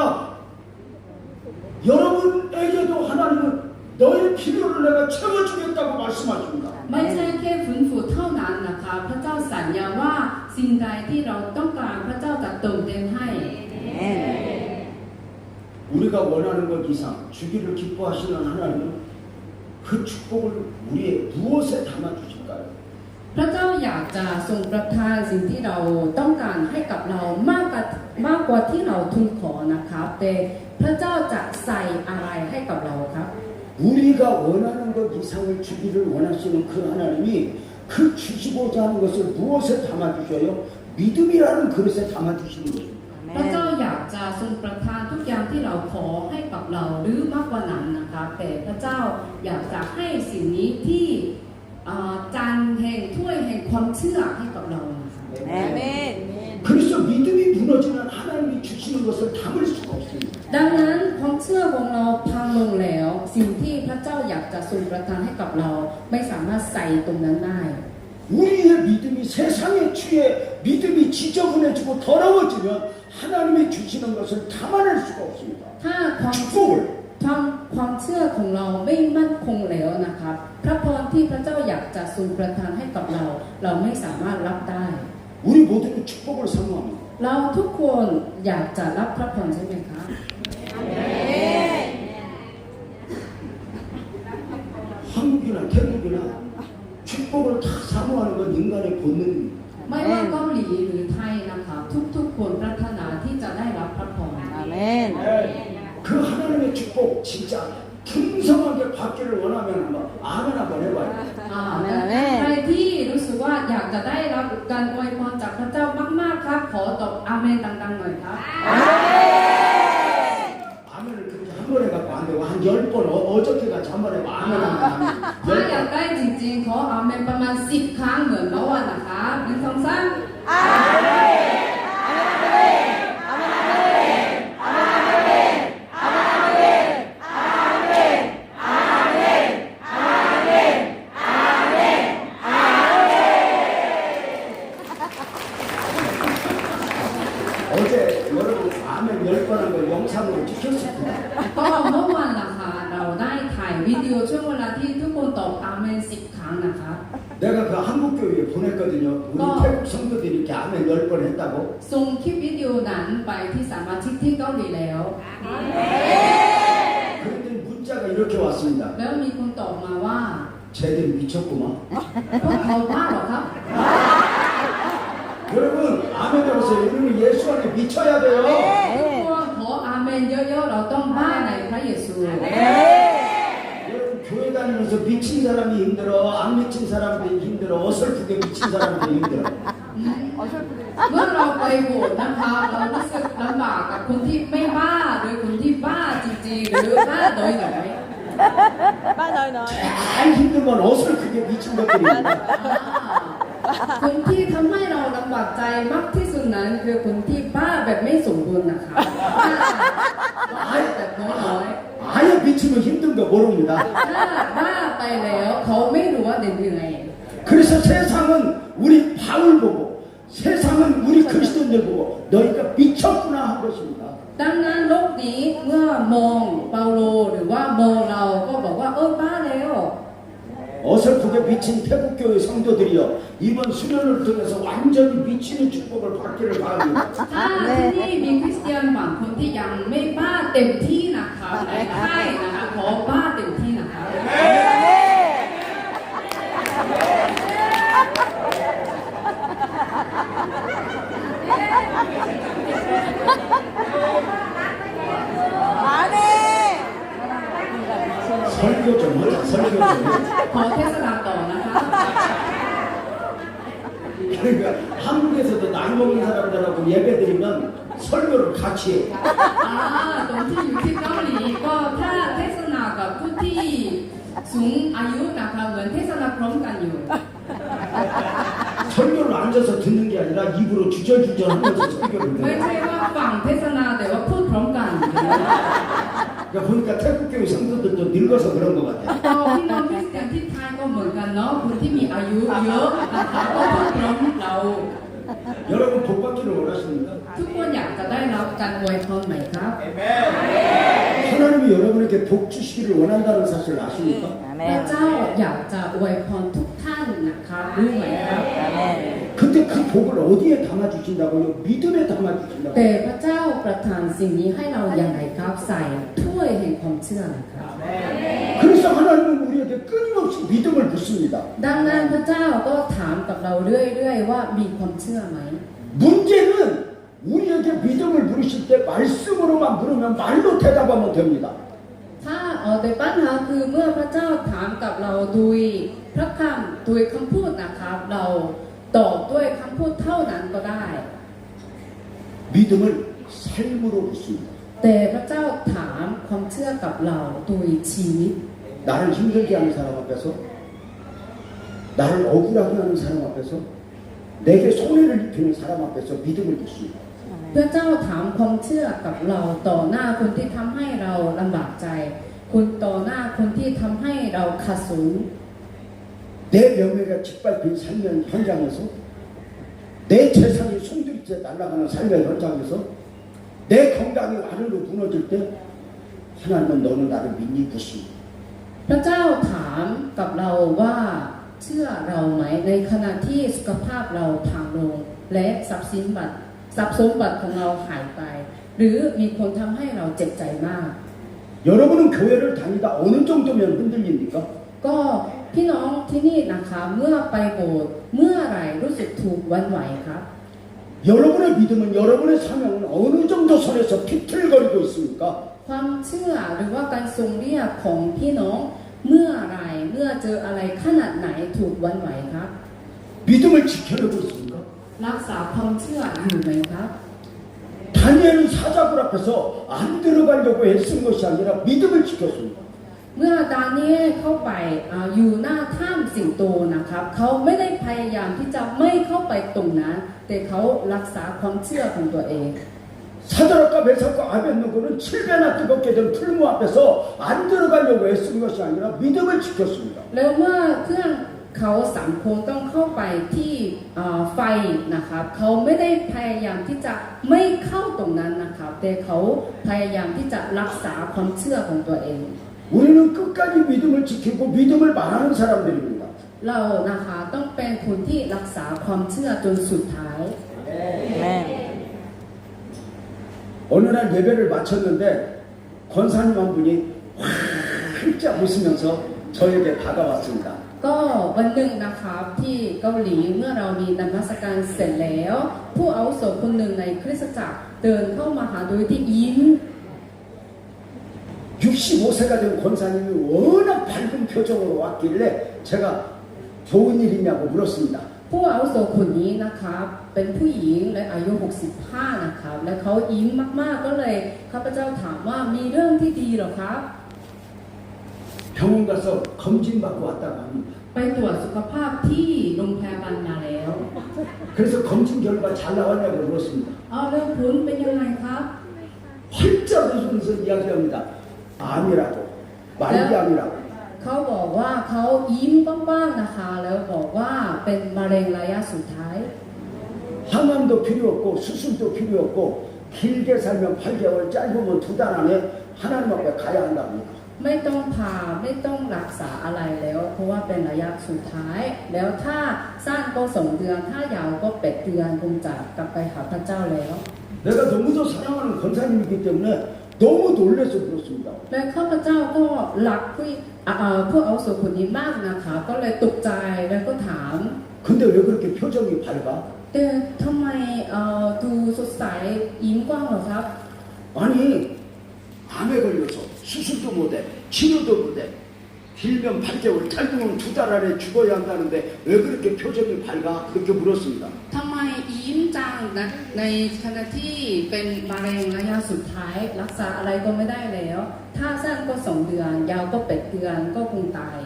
여러분에게도 하나님은 너의 필요를 내가 채워주겠다고 말씀하십니다. ไม่ใช่แค่ฟื้นฟูเท่านั้นนะคะพระเจ้าสัญญาว่าสิ่งใดที่เราต้องการพระเจ้าจะเติมเต็มให้ 아멘. 우리가 원하는 것 이상 주기를 기뻐하시는 하나님은 그 축복을 우리의 무엇에 담아주실까요? พระเจ้าอยากจะทรงประทานสิ่งที่เราต้องการให้กับเรามากกว่าที่เราทูลขอนะครับแต่พระเจ้าจะใส่อะไรให้กับเราครับ 우리가 원하는 것 이상을 주기를 원하시는 그 하나님이 그 주시고자 하는 것을 무엇에 담아주셔요? 믿음이라는 그릇에 담아주시는 것입니다. พระเจ้าอยากจะทรงประทานทุกอย่างที่เราขอให้กับเราหรือมากกว่านั้นนะคะแต่พระเจ้าอยากจะให้สิ่งนี้ที่จานแห่งถ้วยแห่งความเชื่อให้กับเรานะคะ 아멘. 그래서 믿음이 무너지면 하나님이 주시는 것을 담을 수가 없습니다. ดังนั้นความเชื่อของเราพังลงแล้วสิ่งที่พระเจ้าอยากจะทรงประทานให้กับเราไม่สามารถใส่ตรงนั้นได้ 우리의 믿음이 세상에 취해 믿음이 지저분해지고 더러워지면 하나님이 주시는 것을 담아낼 수가 없습니다. ถ้าความ 축복을 ความเชื่อของเราไม่มั่นคงแล้วนะครับพระพรที่พระเจ้าอยากจะทรงประทานให้กับเรา เราไม่สามารถรับได้ 우리 모두는 축복을 사모합니다. เราทุกคนอยากจะรับพระพรใช่ไหมคะ 한국이나 태국이나 축복을 다 사모하는 건 인간의 본능입니다. ไม่ว่าเกาหลีหรือไทยนะคะทุกๆคนปรารถนาที่จะได้รับพระพร 아멘. 그 하나님의 축복 진짜 풍성하게 받기를 원하면 한번 아멘 한번 해봐요. ใครที่รู้สึกว่าอยากจะได้รับการอวยพรจากพระเจ้ามากๆครับขอตบอาเมนดังๆหน่อยครับ 아멘을 그렇게 한 번에 갖고 안 되고 한 10번 어저께가 잠만에 아멘 하면 ถ้าอยากได้จริงๆขออาเมนประมาณ10 ครั้งเหมือนเมื่อวานนะคะ1 2 3 어제 여러분 아멘 10번 한 걸 영상으로 찍혔습니다. ก็เมื่อวานนะคะเราได้ถ่ายวิดีโอช่วงเวลาที่ทุกคนตอบอาเมน10 ครั้งนะคะ 내가 그 한국교회에 보냈거든요. 우리 태국 성도들이 이렇게 아멘 10번 했다고. ส่งคลิปวิดีโอนั้นไปที่สมาชิกที่เกาหลีแล้ว 그런데 문자가 이렇게 왔습니다. แล้วมีคนตอบมาว่า 쟤들 미쳤구만. พวกเขาบ้าเหรอครับ 여러분 아멘 들었어요. 우리는 예수 안에 미쳐야 돼요. ทุกคนขออาเมนเยอะๆเราต้องบ้าในพระเยซู 여러분 교회 다니면서 미친 사람이 힘들어. 안 미친 사람들이 힘들어. 어설프게 미친 사람들이 힘들어. เมื่อเราไปโบสถ์นะคะเรารู้สึกลำบากกับคนที่ไม่บ้าหรือคนที่บ้าจริงๆหรือบ้าน้อย Ba nói nói. 잘 힘든 건 어설프게 미친 것들입니다. คนที่ทำให้เราลำบากใจมากที่สุดนั้นคือคนที่บ้าแบบไม่สมบูรณ์นะคะบ้าแบบน้อย 아예 미치면 힘든 거 모릅니다. ๆถ้าบ้าไปแล้วเขาไม่รู้ว่าเหนื่อย 그래서 세상은 우리 바울 보고 세상은 우리 그리스도인들 보고 너희가 미쳤구나 한 것입니다. ดังนั้นโลกนี้เมื่อมองเปาโลหรือว่ามองเราก็บอกว่าบ้าแล้ว 어설프게 미친 태국교회 성도들이요 이번 수련을 통해서 완전히 미치는 축복을 받기를 바랍니다. ถ้าที่นี่มีคริสเตียนบางคนที่ยังไม่บ้าเต็มที่นะคะในค่ายนะคะขอบ้าเต็มที่นะคะ Amen. 설교 좀 하자 설교 좀 하자. ขอเทศนาต่อนะคะ 그러니까 한국에서도 나이 먹은 사람들하고 예배 드리면 설교를 같이 해. ตรงที่อยู่ที่เกาหลีก็ถ้าเทศนากับผู้ที่สูงอายุนะคะเหมือนเทศนาพร้อมกันอยู่ 설교를 앉아서 듣는 게 아니라 입으로 주저주저 하면서 설교를 ไม่ 들어요. ใช่ว่าฟังเทศนาแต่ว่าพูดพร้อมกัน 그러니까 보니까 태국교회 성도들도 늙어서 그런 것 같아요. ก็พี่น้องคริสเตียนที่ไทยก็เหมือนกันเนาะคนที่มีอายุเยอะนะคะก็พูดพร้อมเรา 여러분 복 받기를 원하십니까? ทุกคนอยากจะได้รับการอวยพรไหมครับ 하나님이 여러분에게 복 주시기를 원한다는 사실 아십니까? พระเจ้าอยากจะอวยพรทุกท่านนะคะรู้ไหมครับ 근데 그 복을 어디에 담아주신다고요? 믿음에 담아주신다고요. แต่พระเจ้าประทานสิ่งนี้ให้เราอย่างไรครับใส่ถ้วยแห่งความเชื่อนะครับ 그래서 하나님은 우리에게 끊임없이 믿음을 붓습니다. ดังนั้นพระเจ้าก็ถามกับเราเรื่อยๆว่ามีความเชื่อไหม 문제는 우리에게 믿음을 부르실 때 말씀으로만 물으면 말로 대답하면 됩니다. ถ้าแต่ปัญหาคือเมื่อพระเจ้าถามกับเราโดยพระคำโดยคำพูดนะครับเราตอบด้วยคำพูดเท่านั้นก็ได้ 믿음을 삶으로 붓습니다. แต่พระเจ้าถามความเชื่อกับเราโดยชีวิต 나를 힘들게 하는 사람 앞에서 나를 억울하게 하는 사람 앞에서 내게 손해를 입히는 사람 앞에서 믿음을 붓습니다. พระเจ้าถามความเชื่อกับเราต่อหน้าคนที่ทำให้เราลำบากใจคุณต่อหน้าคนที่ทำให้เราขัดสน 내 명예가 짓밟힌 삶의 현장에서 내 재산이 송두리째 날아가는 삶의 현장에서 내 건강이 아래로 무너질 때 하나님은 너는 나를 믿니 묻습니다. พระเจ้าถามกับเราว่าเชื่อเราไหมในขณะที่สุขภาพเราพังลงและทรัพย์สมบัติของเราหายไป หรือมีคนทำให้เราเจ็บใจมาก 여러분은 교회를 다니다 어느 정도면 흔들립니까? ก็พี่น้องที่นี่นะคะเมื่อไปโบสถ์เมื่อไหร่รู้สึกถูกหวันไหวครับ 여러분의 믿음은 여러분의 사명은 어느 정도 선에서 비틀거리고 있습니까? ความเชื่อหรือว่าการทรงเรียกของพี่น้องเมื่อไหร่เมื่อเจออะไรขนาดไหนถูกหวันไหวครับ 믿음을 지켜내고 있습니까? รักษาความเชื่ออยู่ไหมครับ 다 다니엘은 사자굴 앞에서 안 들어가려고 애쓴 것이 아니라 믿음을 지켰습니다. เมื่อดาเนียลเข้าไปอยู่หน้าถ้ำสิงโตนะครับเขาไม่ได้พยายามที่จะไม่เข้าไปตรงนั้นแต่เขารักษาความเชื่อของตัวเอง 사드락과 메삭과 아벳느고는 7배나 뜨겁게 된 풀무 앞에서 안 들어가려고 애쓴 것이 아니라 믿음을 지켰습니다. แล้วเมื่อเครื่องเขาสามคงต้องเข้าไปที่ไฟนะครับเขาไม่ได้พยายามที่จะไม่เข้าตรงนั้นนะครับแต่เขาพยายามที่จะรักษาความเชื่อของตัวเอง 우리는 끝까지 믿음을 지키고 믿음을 말하는 사람들입니다. เรานะคะต้องเป็นคนที่รักษาความเชื่อจนสุดท้าย Amen. 어느 날 예배를 마쳤는데 권사님 한 분이 활짝 웃으면서 저에게 다가왔습니다. ก็วันหนึ่งนะครับที่เกาหลีเมื่อเรามีนมัสการเสร็จแล้ว ผู้อาวุโสคนหนึ่งในคริสตจักรเดินเข้ามาหาโดยที่ยิ้ม 65세가 된 권사님이 워낙 밝은 표정으로 왔길래 제가 좋은 일이냐고 물었습니다. ผู้อาวุโสคนนี้นะครับเป็นผู้หญิงและอายุ 65 นะครับและเขายิ้มมากๆก็เลยข้าพเจ้าถามว่ามีเรื่องที่ดีหรอครับ 병원 가서 검진받고 왔다고 합니다. ไปตรวจสุขภาพที่โรงพยาบาลมาแล้ว 그래서 검진 결과 잘 나왔냐고 물었습니다. เอาเรื่องผลเป็นยังไงครับ 활짝 웃으면서 이야기합니다. 암이라고, 말기암이라고. เขาบอกว่าเขายิ้มบ้างๆนะคะแล้วบอกว่าเป็นมะเร็งระยะสุดท้าย 항암도 필요 없고 수술도 필요 없고 길게 살면 8개월, 짧으면 2달 안에 하나님 앞에 가야 한답니다. ไม่ต้องผ่าไม่ต้องรักษาอะไรแล้ว เพราะว่าเป็นระยะสุดท้าย แล้วถ้าสั้นก็2 เดือนถ้ายาวก็8 เดือนคงจะกลับไปหาพระเจ้าแล้ว 내가 너무도 사랑하는 권사님이기 때문에 너무 놀라서 그렇습니다. และข้าพเจ้าก็รักผู้อาวุโสคนนี้มากนะคะก็เลยตกใจแล้วก็ถาม 근데 왜 그렇게 표정이 밝아? แต่ทำไมดูสดใสยิ้มกว้างเหรอครับ 아니 암에 걸려서 수술도 못해 치료도 못해 길면 8개월 짧으면 2달 안에 죽어야 한다는데 왜 그렇게 표정이 밝아? 그렇게 물었습니다. ทำไมยิ้มจังนะในขณะที่เป็นมะเร็งระยะสุดท้ายรักษาอะไรก็ไม่ได้แล้ว ถ้าสั้นก็2 เดือนยาวก็8 เดือนก็คงตาย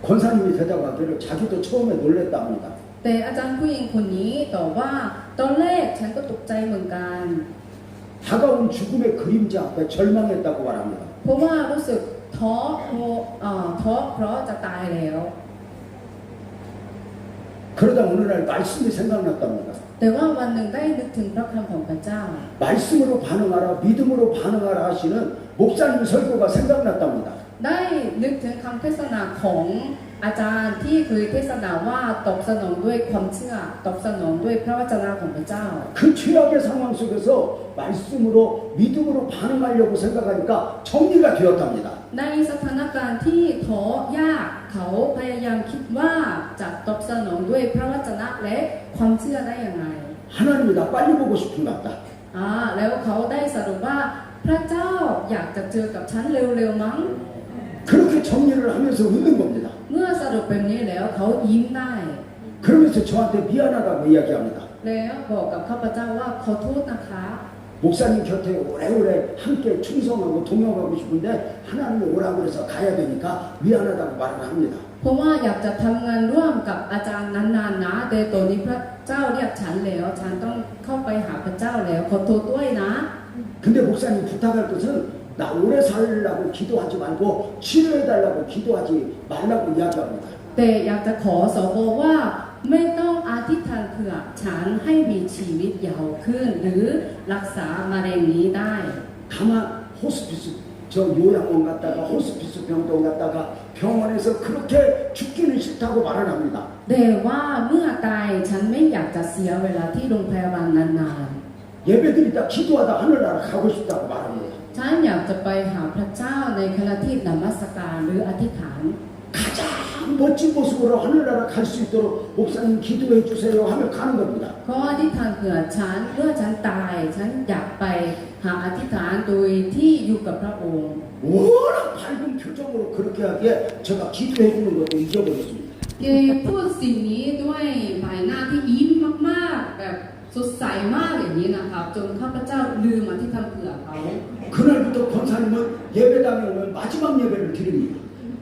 권사님이 대답하기를 자기도 처음에 놀랬다 합니다. แต่อาจารย์ผู้หญิงคนนี้ตอบว่าตอนแรกฉันก็ตกใจเหมือนกัน 다가온 죽음의 그림자 앞에 절망했다고 말합니다. เพราะว่ารู้สึกท้อเพราะจะตายแล้ว 그러다 어느 날 말씀이 생각났답니다. แต่ว่าวันหนึ่งได้นึกถึงพระคำของพระเจ้า 말씀으로 반응하라, 믿음으로 반응하라 하시는 목사님 설교가 생각났답니다. ได้นึกถึงคำเทศนาของอาจารย์ที่เคยเทศนาว่าตอบสนองด้วยความเชื่อตอบสนองด้วยพระวจนะของพระเจ้า 그 최악의 상황 속에서 말씀으로 믿음으로 반응하려고 생각하니까 정리가 되었답니다. ในสถานการณ์ที่ท้อยากเขาพยายามคิดว่าจะตอบสนองด้วยพระวจนะและความเชื่อได้อย่างไร 하나님이 나 빨리 보고 싶은가 보다. แล้วเขาได้สรุปว่าพระเจ้าอยากจะเจอกับฉันเร็วๆมั้ง 그렇게 정리를 하면서 웃는 겁니다. เมื่อสรุปแบบนี้แล้วเขายิ้มได้ 그러면서 저한테 미안하다고 이야기합니다. แล้วบอกกับข้าพเจ้าว่าขอโทษนะคะ 목사님 곁에 오래오래 함께 충성하고 동역하고 싶은데 하나님이 오라고 해서 가야 되니까 미안하다고 말을 합니다. เพราะว่าอยากจะทำงานร่วมกับอาจารย์นานๆนะแต่ตอนนี้พระเจ้าเรียกฉันแล้วฉันต้องเข้าไปหาพระเจ้าแล้วขอโทษด้วยนะ 근데 목사님 부탁할 것은 나 오래 살려고 기도하지 말고 치료해달라고 기도하지 말라고 이야기합니다. แต่อยากจะขอสวว่าไม่ต้องอธิษฐานเผื่อฉันให้มีชีวิตยาวขึ้นหรือรักษามะเร็งนี้ได้ 다만 호스피스 저 요양원 갔다가 호스피스 병동 갔다가 병원에서 그렇게 죽기는 싫다고 말을 합니다. แต่ว่าเมื่อตายฉันไม่อยากจะเสียเวลาที่โรงพยาบาลนาน 예배드리다 기도하다 하늘나라 가고 싶다고 말합니다. ๆฉันอยากจะไปหาพระเจ้าในขณะที่นมัสการหรืออธิษฐาน 가장 멋진 모습으로 하늘나라 갈 수 있도록 목사님 기도해 주세요 하며 가는 겁니다. ก็อธิษฐานเผื่อฉันเมื่อฉันตายฉันอยากไปหาอธิษฐานโดยที่อยู่กับพระองค์ 워낙 밝은 표정으로 그렇게 하기에 제가 기도해 주는 것도 잊어버렸습니다. เกพูดสิ่งนี้ด้วยใบหน้าที่ยิ้มมากๆแบบ สดใสมากอย่างนี้นะครับจนข้าพเจ้าลืมอธิษฐานเผื่อเขา 그날부터 권사님은 예배당에 오면 마지막 예배를 드립니다.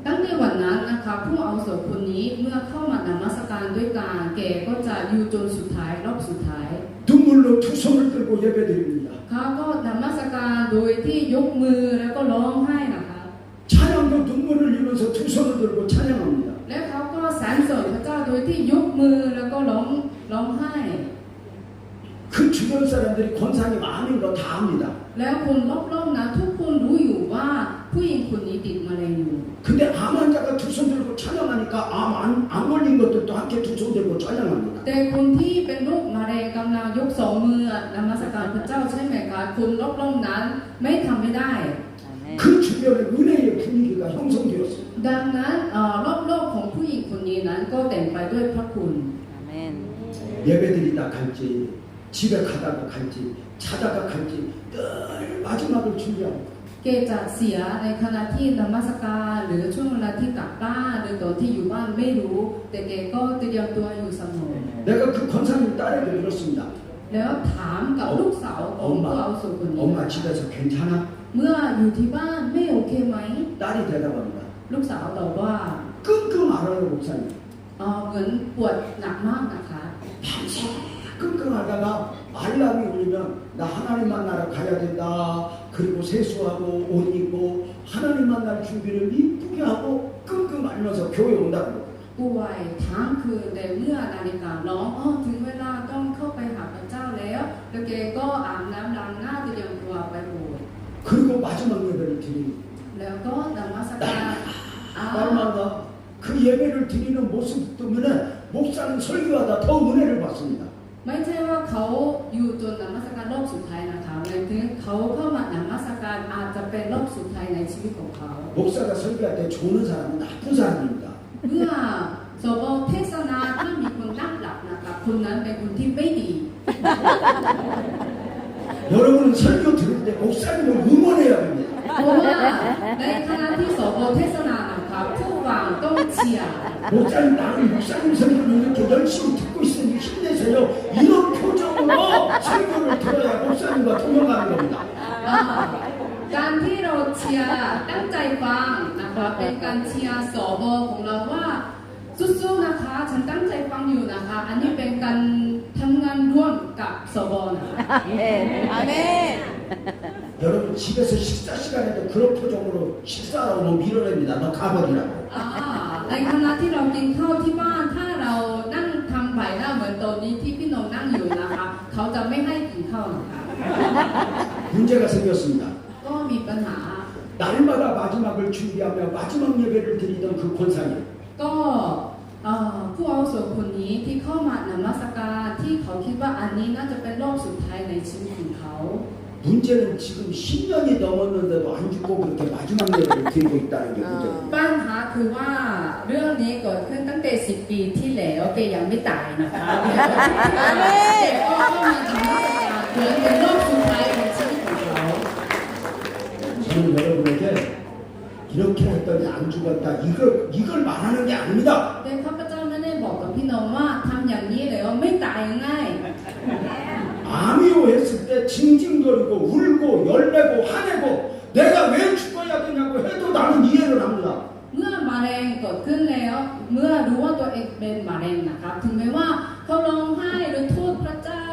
ตั้งแต่วันนั้นนะครับผู้อาวุโสคนนี้เมื่อเข้ามานมัสการด้วยการแกก็จะอยู่จนสุดท้ายรอบสุดท้าย 눈물로 두 손을 들고 예배드립니다. เขาก็นมัสการโดยที่ยกมือแล้วก็ร้องไห้นะครับ 찬양도 눈물을 흘리면서 두 손을 들고 찬양합니다. และเขาก็สรรเสริญพระเจ้าโดยที่ยกมือแล้วก็ร้องไห้ 그 주변 사람들이 권사님 아닌 거 다 압니다. แล้วคนรอบๆนั้นทุกคนรู้อยู่ว่าผู้หญิงคนนี้ติดมะเร็งอยู่ 근데 암 환자가 두 손 들고 찬양하니까 안 걸린 것들도 함께 두 손 들고 찬양합니다. แต่คนที่เป็นโรคมะเร็งกำลังยกสองมือนมัสการพระเจ้าใช่ไหมคะคนรอบๆนั้นไม่ทำไม่ได้ 그 주변에 은혜의 분위기가 형성되었습니다. ดังนั้นรอบๆของผู้หญิงคนนี้นั้นก็เต็มไปด้วยพระคุณ 아멘. 예배드리다 갈지 집에 가다가 갈지 자다가 갈지 늘 마지막을 준비합니다. เกจะเสียในขณะที่นมัสการหรือช่วงเวลาที่กลับบ้านหรือตอนที่อยู่บ้านไม่รู้ แต่เกก็เตรียมตัวอยู่เสมอ 내가 그 권사님 딸에게 물었습니다. แล้วถามกับลูกสาวของผู้อาวุโสคนนี้ 엄마 집에서 괜찮아? เมื่ออยู่ที่บ้านไม่โอเคไหม 딸이 대답합니다. ลูกสาวตอบว่า 끙끙 앓아요 목사님. เหมือนปวดหนักมากนะคะ 밤새 끙끙하다가 알람이 울리면 나 하나님 만나러 가야 된다. 그리고 세수하고 옷 입고 하나님 만날 준비를 이쁘게 하고 끙끙 앓면서 교회 온다고. ป่วยทั้งคืนแต่เมื่อนาฬิการ้องถึงเวลาต้องเข้าไปหาพระเจ้าแล้วแล้วแกก็อาบน้ำล้างหน้าเตรียมตัวไปโบสถ์ 그리고 마지막 예배를 드립니다. แล้วก็นมัสการ 날마다 그 예배를 드리는 모습 때문에 목사님 설교하다 더 은혜를 받습니다. ไม่ใช่ว่าเขาอยู่จนนมัสการรอบสุดท้ายนะคะหมายถึงเขาเข้ามานมัสการอาจจะเป็นรอบสุดท้ายในชีวิตของเขา 목사가 설교할 때 좋은 사람은 나쁜 사람입니다. เมื่อสวเทศนาถ้ามีคนนั่งหลับนะคะคนนั้นเป็นคนที่ไม่ดี 여러분은 설교 들을 때 목사님을 응원해야 합니다. เพราะว่าในขณะที่สวเทศนานะคะผู้ฟังต้องเชียร์ 목사님 나는 목사님 설교를 이렇게 열심히 듣고 있으니 힘내세요. 이런 표정으로 설교를 들어야 목사님과 통역하는 겁니다. การที่เราเชียร์ตั้งใจฟังนะคะเป็นการเชียร์สวของเราว่าสู้ๆนะคะฉันตั้งใจฟังอยู่นะคะอันนี้เป็นการทำงานร่วมกับสวนะคะ 아멘. 여러분 집에서 식사 시간에도 그런 표정으로 식사하라고 뭐 밀어냅니다. 너 가버리라고. ในขณะที่เรากินข้าวที่บ้านถ้าเรานั่งทำใบหน้าเหมือนตอนนี้ที่พี่นงนั่งอยู่นะคะเขาจะไม่ให้กินข้าวนะคะ 문제가 생겼습니다. ก็มีปัญหา 날마다 마지막을 준비하며 마지막 예배를 드리던 그 권사님. ก็ผู้อาวุโสคนนี้ที่เข้ามานมัสการที่เขาคิดว่าอันนี้น่าจะเป็นรอบสุดท้ายในชีวิตของเขา 문제는 지금 10년이 넘었는데도 안 죽고 그렇게 마지막 예배를 드리고 있다는 게 문제예요. ปัญหาคือว่าเรื่องนี้เกิดขึ้นตั้งแต่10 ปีที่แล้วแกยังไม่ตายนะคะแกก็เข้ามาทำมาเหมือนเป็นรอบสุดท้ายของชีวิตของเขา 저는 여러분에게 이렇게 했더니 안 죽었다 이걸 말하는 게 아닙니다. แต่ข้าพเจ้าไม่ได้บอกกับพี่น้องว่าทำอย่างนี้แล้วไม่ตายง่าย 아미오 했을 때 징징거리고 울고 열내고 화내고 내가 왜 죽어야 되냐고 해도 나는 이해를 합니다. เมื่อมะเร็งเกิดขึ้นแล้วเมื่อรู้ว่าตัวเองเป็นมะเร็งนะครับถึงแม้ว่าเขาร้องไห้หรือโทษพระเจ้า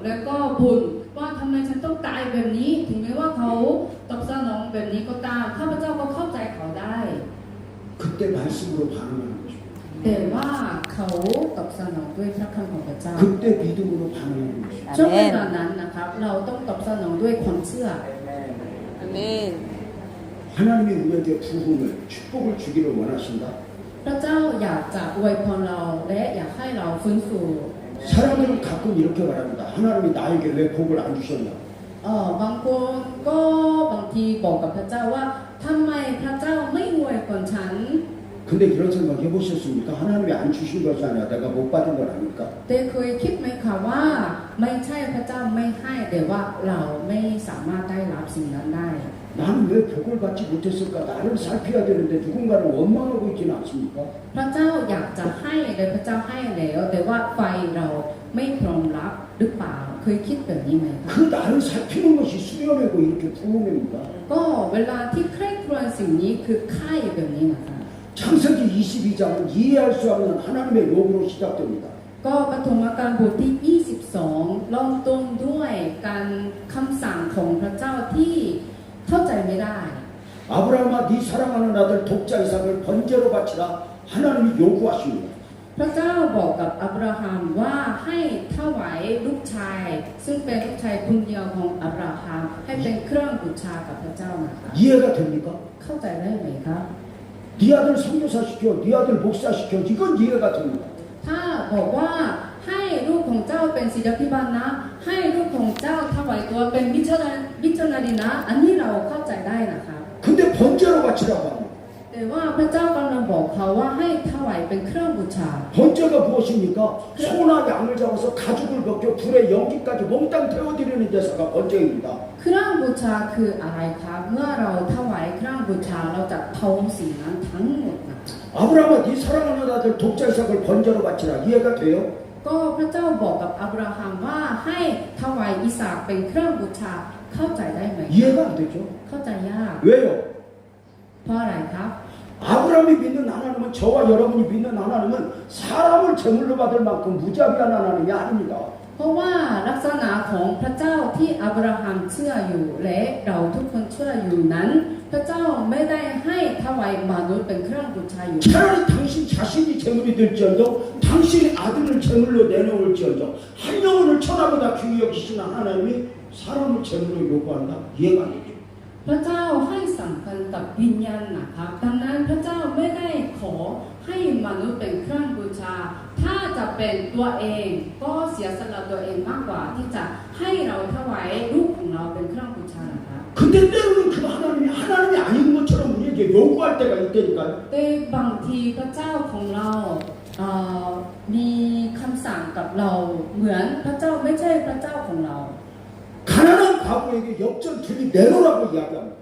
แล้วก็บ่นว่าทำไมฉันต้องตายแบบนี้ถึงแม้ว่าเขาตอบสนองแบบนี้ก็ตามข้าพเจ้าก็เข้าใจเขาได้ 그때 말씀으로 반응하는 거죠. แต่ว่าเขาตอบสนองด้วยพระคำของพระเจ้า 그때 믿음으로 반응하는 거죠. ช่วงเวลานั้นนะครับเราต้องตอบสนองด้วยความเชื่อ 아멘. 하나님이 우리에게 부흥을 축복을 주기를 원하신다. พระเจ้าอยากจะอวยพรเราและอยากให้เราฟื้นฟู 사람들은 가끔 이렇게 말합니다. 하나님이 나에게 왜 복을 안 주셨냐? บางคนก็บางทีบอกกับพระเจ้าว่าทำไมพระเจ้าไม่อวยพรฉัน 근데 이런 생각 해보셨습니까? 하나님이 안 주신 것이 아니라 내가 못 받은 건 아닐까? แต่เคยคิดไหมคะว่าไม่ใช่พระเจ้าไม่ให้แต่ว่าเราไม่สามารถได้รับสิ่งนั้นได้ 나는 왜 복을 받지 못했을까? 나를 살펴야 되는데 누군가를 원망하고 있지는 않습니까? พระเจ้าอยากจะให้เลยพระเจ้าให้แล้วแต่ว่าไฟเราไม่พร้อมรับหรือเปล่าเคยคิดแบบนี้ไหมคะ 그 나를 살피는 것이 수련회고 이렇게 부흥회입니다. ก็เวลาที่ใคร่ครวญสิ่งนี้คือค่ายแบบนี้นะคะ 창세기 22장은 이해할 수 없는 하나님의 욕으로 시작됩니다. ก็ปฐมกาลบทที่ 22เริ่มต้นด้วยการคำสั่งของพระเจ้าที่เข้าใจไม่ได้ 아브라함아 네 사랑하는 아들 독자 이삭을 번제로 바치라 하나님이 요구하십니다. พระเจ้าบอกกับอับราฮัมว่าให้ถวายลูกชาย ซึ่งเป็นลูกชายคนเดียวของอับราฮัมให้เป็นเครื่องบูชากับพระเจ้านะคะ 이해가 됩니까? เข้าใจได้ไหมคะ 네 아들 선교사 시켜, 네 아들 목사 시켜, 이건 이해가 됩니다. ถ้าบอกว่าให้ลูกของเจ้าเป็นศิษยาภิบาลนะ ให้ลูกของเจ้าถวายตัวเป็นมิชชันนารีนะ อันนี้เราเข้าใจได้นะคะ 근데 번제로 바치라고 합니다. แต่ว่าพระเจ้ากำลังบอกเขาว่าให้ถวายเป็นเครื่องบูชา 번제가 무엇입니까? 소나 양을 잡아서 가죽을 벗겨 불에 연기까지 몽땅 태워드리는 제사가 번제입니다. เครื่องบูชาคืออะไรคะเมื่อเราถวายเครื่องบูชาเราจะเผาสิ่งนั้นทั้งหมดนะคะ 아브라함아 네 사랑하는 아들 독자 이삭을 번제로 바치라. 이해가 돼요? ก็พระเจ้าบอกกับอับราฮัมว่าให้ถวายอิสากเป็นเครื่องบูชาเข้าใจได้ไหม 이해가 안 되죠? เข้าใจยาก 왜요? เพราะอะไรครับ 아브라함이 믿는 하나님은 저와 여러분이 믿는 하나님은 사람을 제물로 받을 만큼 무자비한 하나님이 아닙니다. เพราะว่าลักษณะของพระเจ้าที่อับราฮัมเชื่ออยู่และเราทุกคนเชื่ออยู่นั้น พระเจ้าไม่ได้ให้ถวายมนุษย์เป็นเครื่องบูชาอยู่ 차라리 당신 자신이 제물이 될지언정 당신의 아들을 제물로 내놓을지언정 한 영혼을 천하보다 귀히 여기시는 하나님이 사람을 제물로 요구한다? 이해가 안 되죠. พระเจ้าให้สำคัญกับวิญญาณนะครับดังนั้นพระเจ้าไม่ได้ขอให้มนุษย์เป็นเครื่องบูชา ถ้าจะเป็นตัวเองก็เสียสละตัวเองมากกว่าที่จะให้เราถวายลูกของเราเป็นเครื่องบูชานะครับ 근데 때로는 그 하나님이 아닌 것처럼 우리에게 요구할 때가 있다니까요. แต่บางทีพระเจ้าของเรามีคำสั่งกับเราเหมือนพระเจ้าไม่ใช่พระเจ้าของเรา 가난한 과부에게 엽전 둘이 내놓으라고 이야기합니다.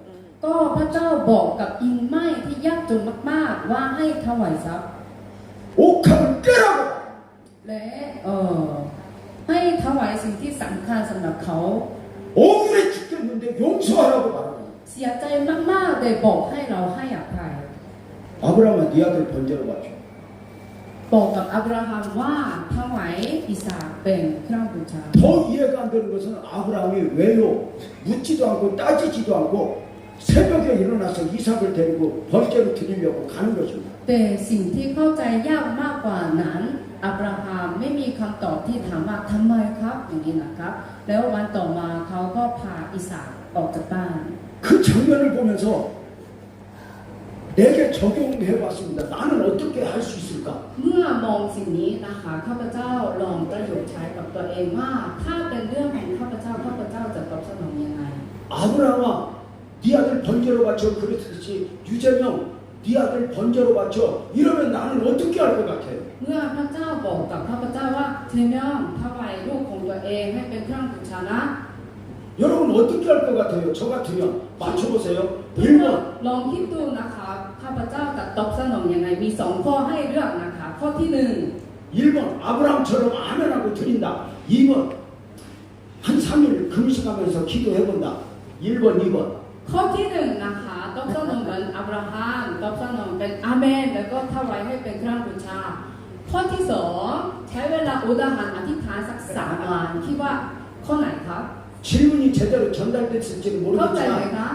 ก็พระเจ้าบอกกับอิงไม้ที่ยากจนมากๆว่าให้ถวายทรัพย์ 옥합을 깨라고 และให้ถวายสิ่งที่สำคัญสำหรับเขา 억울해 죽겠는데 용서하라고 말합니다. เสียใจมากๆแต่บอกให้เราให้อภัย 아브라함아 네 아들 번제로 바쳐. บอกกับอับราฮัมว่าถวายอิสากเป็นเครื่องบูชา 더 이해가 안 되는 것은 아브라함이 왜요? 묻지도 않고 따지지도 않고 새벽에 일어나서 이삭을 데리고 번제로 드리려고 가는 것입니다. แต่สิ่งที่เข้าใจยากมากกว่านั้นอับราฮัมไม่มีคำตอบที่ถามว่าทำไมครับอย่างนี้นะครับ แล้ววันต่อมาเขาก็พาอิสากออกจากบ้าน 그 장면을 보면서 내게 적용해 봤습니다. 나는 어떻게 할 수 있을까? เมื่อมองสิ่งนี้นะคะข้าพเจ้าลองประยุกต์ใช้กับตัวเองว่าถ้าเป็นเรื่องของข้าพเจ้าจะตอบสนองยังไง 아브라함아 네 아들 번제로 바쳐 그랬듯이 유재명 네 아들 번제로 바쳐 이러면 나는 어떻게 할 것 같아? เมื่อพระเจ้าบอกกับข้าพเจ้าว่าเทเมียมถวายลูกของตัวเองให้เป็นเครื่องบูชานะ 여러분 어떻게 할 것 같아요? 저 같으면 맞춰보세요. ทุกคน 1번 ลองคิดดูนะคะข้าพเจ้าจะตอบสนองยังไงมี2ข้อให้เลือกนะคะข้อที่ 1번 아브라함처럼 아멘하고 드린다. 2번 한 3일 금식하면서 기도해본다. 1번 2번 1ข้อที่1นะคะตอบสนองเหมือนอับราฮัมตอบสนองเป็นอาเมนแล้วก็ถวายให้เป็นเครื่องบูชา ข้อที่2ใช้เวลาอุดาหารอธิษฐานสัก3 วันคิดว่าข้อไหนครับ 질문이 제대로 전달됐을지는 모르겠지만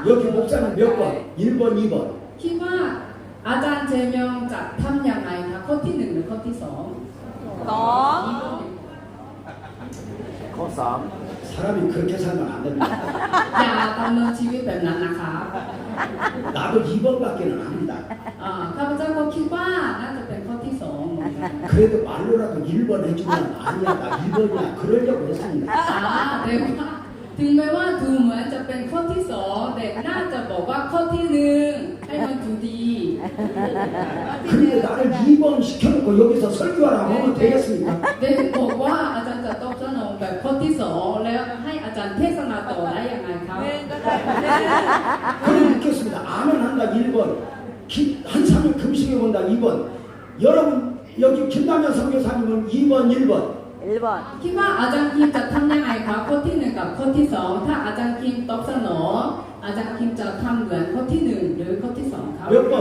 여기 목사는 몇 번? 1번 2번 คิดว่าอาจารย์เจมยองจะทำอย่างไรคะข้อที่1หรือข้อที่2 สอง ข้อ 3 사람이 그렇게 살면 안 됩니다. อย่าดำเนินชีวิตแบบนั้นนะคะ 나도 2번밖에는 안 합니다. ข้าพเจ้าก็คิดว่าน่าจะเป็นข้อที่2เหมือนกัน 그래도 말로라도 1번 해주면 아니야 나 2번이야 그러려고 했습니다. แต่ว่าถึงแม้ว่าดูเหมือนจะเป็นข้อที่2แต่น่าจะบอกว่าข้อที่1ให้มันดูดี 근데 나를 2번 시켜놓고 여기서 설교하라고 하면 되겠습니까? แต่บอกว่าอาจารย์จะตอบสนองแบบข้อที่2แล้วให้อาจารย์เทศนาต่อได้ยังไงครับ เองก็ 그럼 묻겠습니다. 아멘 한다 1번, 한 3일 금식해 본다 2번. 여러분 여기 김남현 선교사님은 2번 1번. 1번. คิดว่าอาจารย์คิมจะทำยังไงครับข้อที่หนึ่งกับข้อที่สองถ้าอาจารย์คิมตอบสนองอาจารย์คิมจะทำเหมือนข้อที่หนึ่งหรือข้อที่สองครับ 몇 번?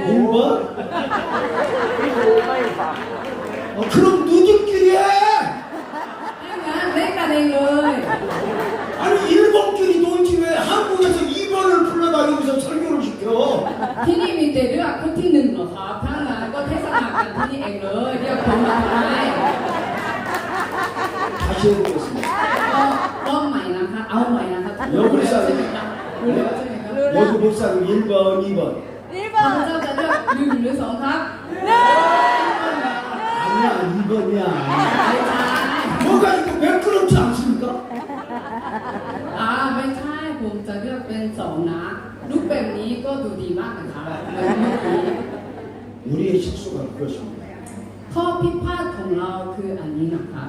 1번? 그럼 누들끼리 해! งั้นเล่นกันเองเลย 아니 1번끼리 놀지 왜 한국에서 2번을 불러다 여기서 설교를 시켜? ที่นี่มีแต่เรื่องข้อที่หนึ่งเหรอครับถ้างั้นก็เทศนากันที่นี่เองเลยเรียกผมมาทำไม 다시 해보겠습니다. ลองใหม่นะคะเอาใหม่นะคะ 여기 ใช่ 사람 ไหมครับรู้แล้วใช่ไหมครับ 여기 목사님 1번 2번 ข้าพ 1번. เจ้าจะเลือกหนึ่งหรือสองครับ 아니야 2번이야 ไม่ใช่ 뭐가 이렇게 매끄럽지 않습니까? ไม่ใช่ผมจะเลือกเป็นสองนะรูปแบบนี้ก็ดูดีมากนะคะเหมือนเมื่อกี้ 우리의 실수가 그렇습니다. ข้อพิพาทของเราคืออันนี้นะคะ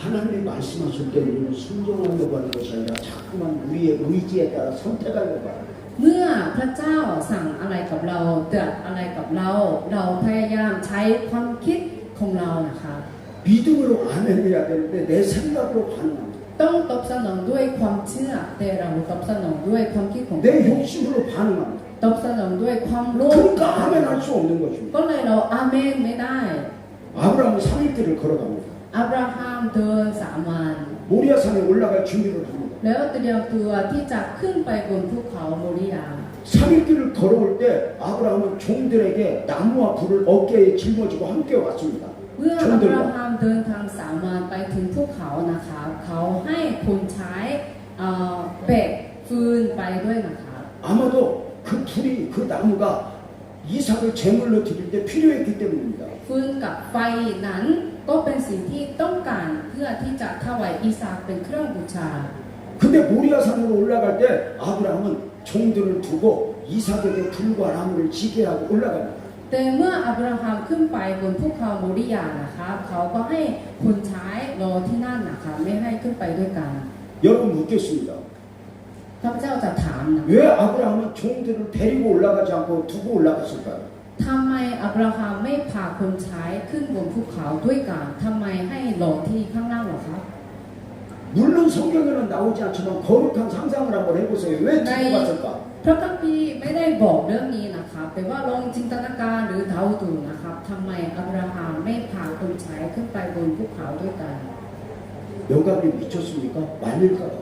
하나님이 말씀하실 때 우리는 순종하려고 하는 것이 아니라 자꾸만 우리의 의지에 따라 선택하려고 하는 거예요. เมื่อพระเจ้าสั่งอะไรกับเราตรัสอะไรกับเราเราพยายามใช้ความคิดของเรานะคะ 믿음으로 아멘해야 되는데 내 생각으로 반응합니다. ต้องตอบสนองด้วยความเชื่อแต่เราตอบสนองด้วยความคิดของเรา 내 욕심으로 반응합니다. ตอบสนองด้วยความโลภ 그러니까 아멘할 수 없는 것입니다. ก็เลยเราอาเมนไม่ได้ 아브라함은 3일길을 걸어갑니다. อับราฮัมเดิน3 วัน 모리아산에 올라갈 준비를 합니다. แล้วเตรียมตัวที่จะขึ้นไปบนภูเขาโมริยา 3일길을 걸어올 때 아브라함은 종들에게 나무와 불을 어깨에 짊어지고 함께 왔습니다. เมื่ออับรา 종들과 ฮัมเดินทาง3 วันไปถึงภูเขานะคะเขาให้คนใช้แบกฟืนไปด้วยนะคะ 아마도 그 불이 그 나무가 이삭을 제물로 드릴 때 필요했기 때문입니다. ฟืนกับไฟนั้นก็เป็นสิ่งที่ต้องการเพื่อที่จะถวายอิสาเป็นเครื่องบูชา 근데 모리아산으로 올라갈 때 아브라함은 종들을 두고 이삭에게 불과 나무를 지게 하고 올라갑니다. แต่เมื่ออับราฮัมขึ้นไปบนภูเขาโมริยานะคะเขาก็ให้คนใช้รอที่นั่นนะคะไม่ให้ขึ้นไปด้วยกัน 여러분 묻겠습니다. ข้าพเจ้าจะถามนะ 왜 아브라함은 종들을 데리고 올라가지 않고 두고 올라갔을까요? ทำไมอับราฮัมไม่พาคนใช้ขึ้นบนภูเขาด้วยกันทำไมให้รอที่ข้างล่างหรอครับ 물론 성경에는 나오지 않지만 거룩한 상상을 한번 해보세요. 왜 두고 갔을까? พระคัมภีร์ไม่ได้บอกเรื่องนี้นะครับแต่ว่าลองจินตนาการหรือเดาดูนะครับทำไมอับราฮัมไม่พาคนใช้ขึ้นไปบนภูเขาด้วยกัน 영감님 미쳤습니까? 말릴까 봐.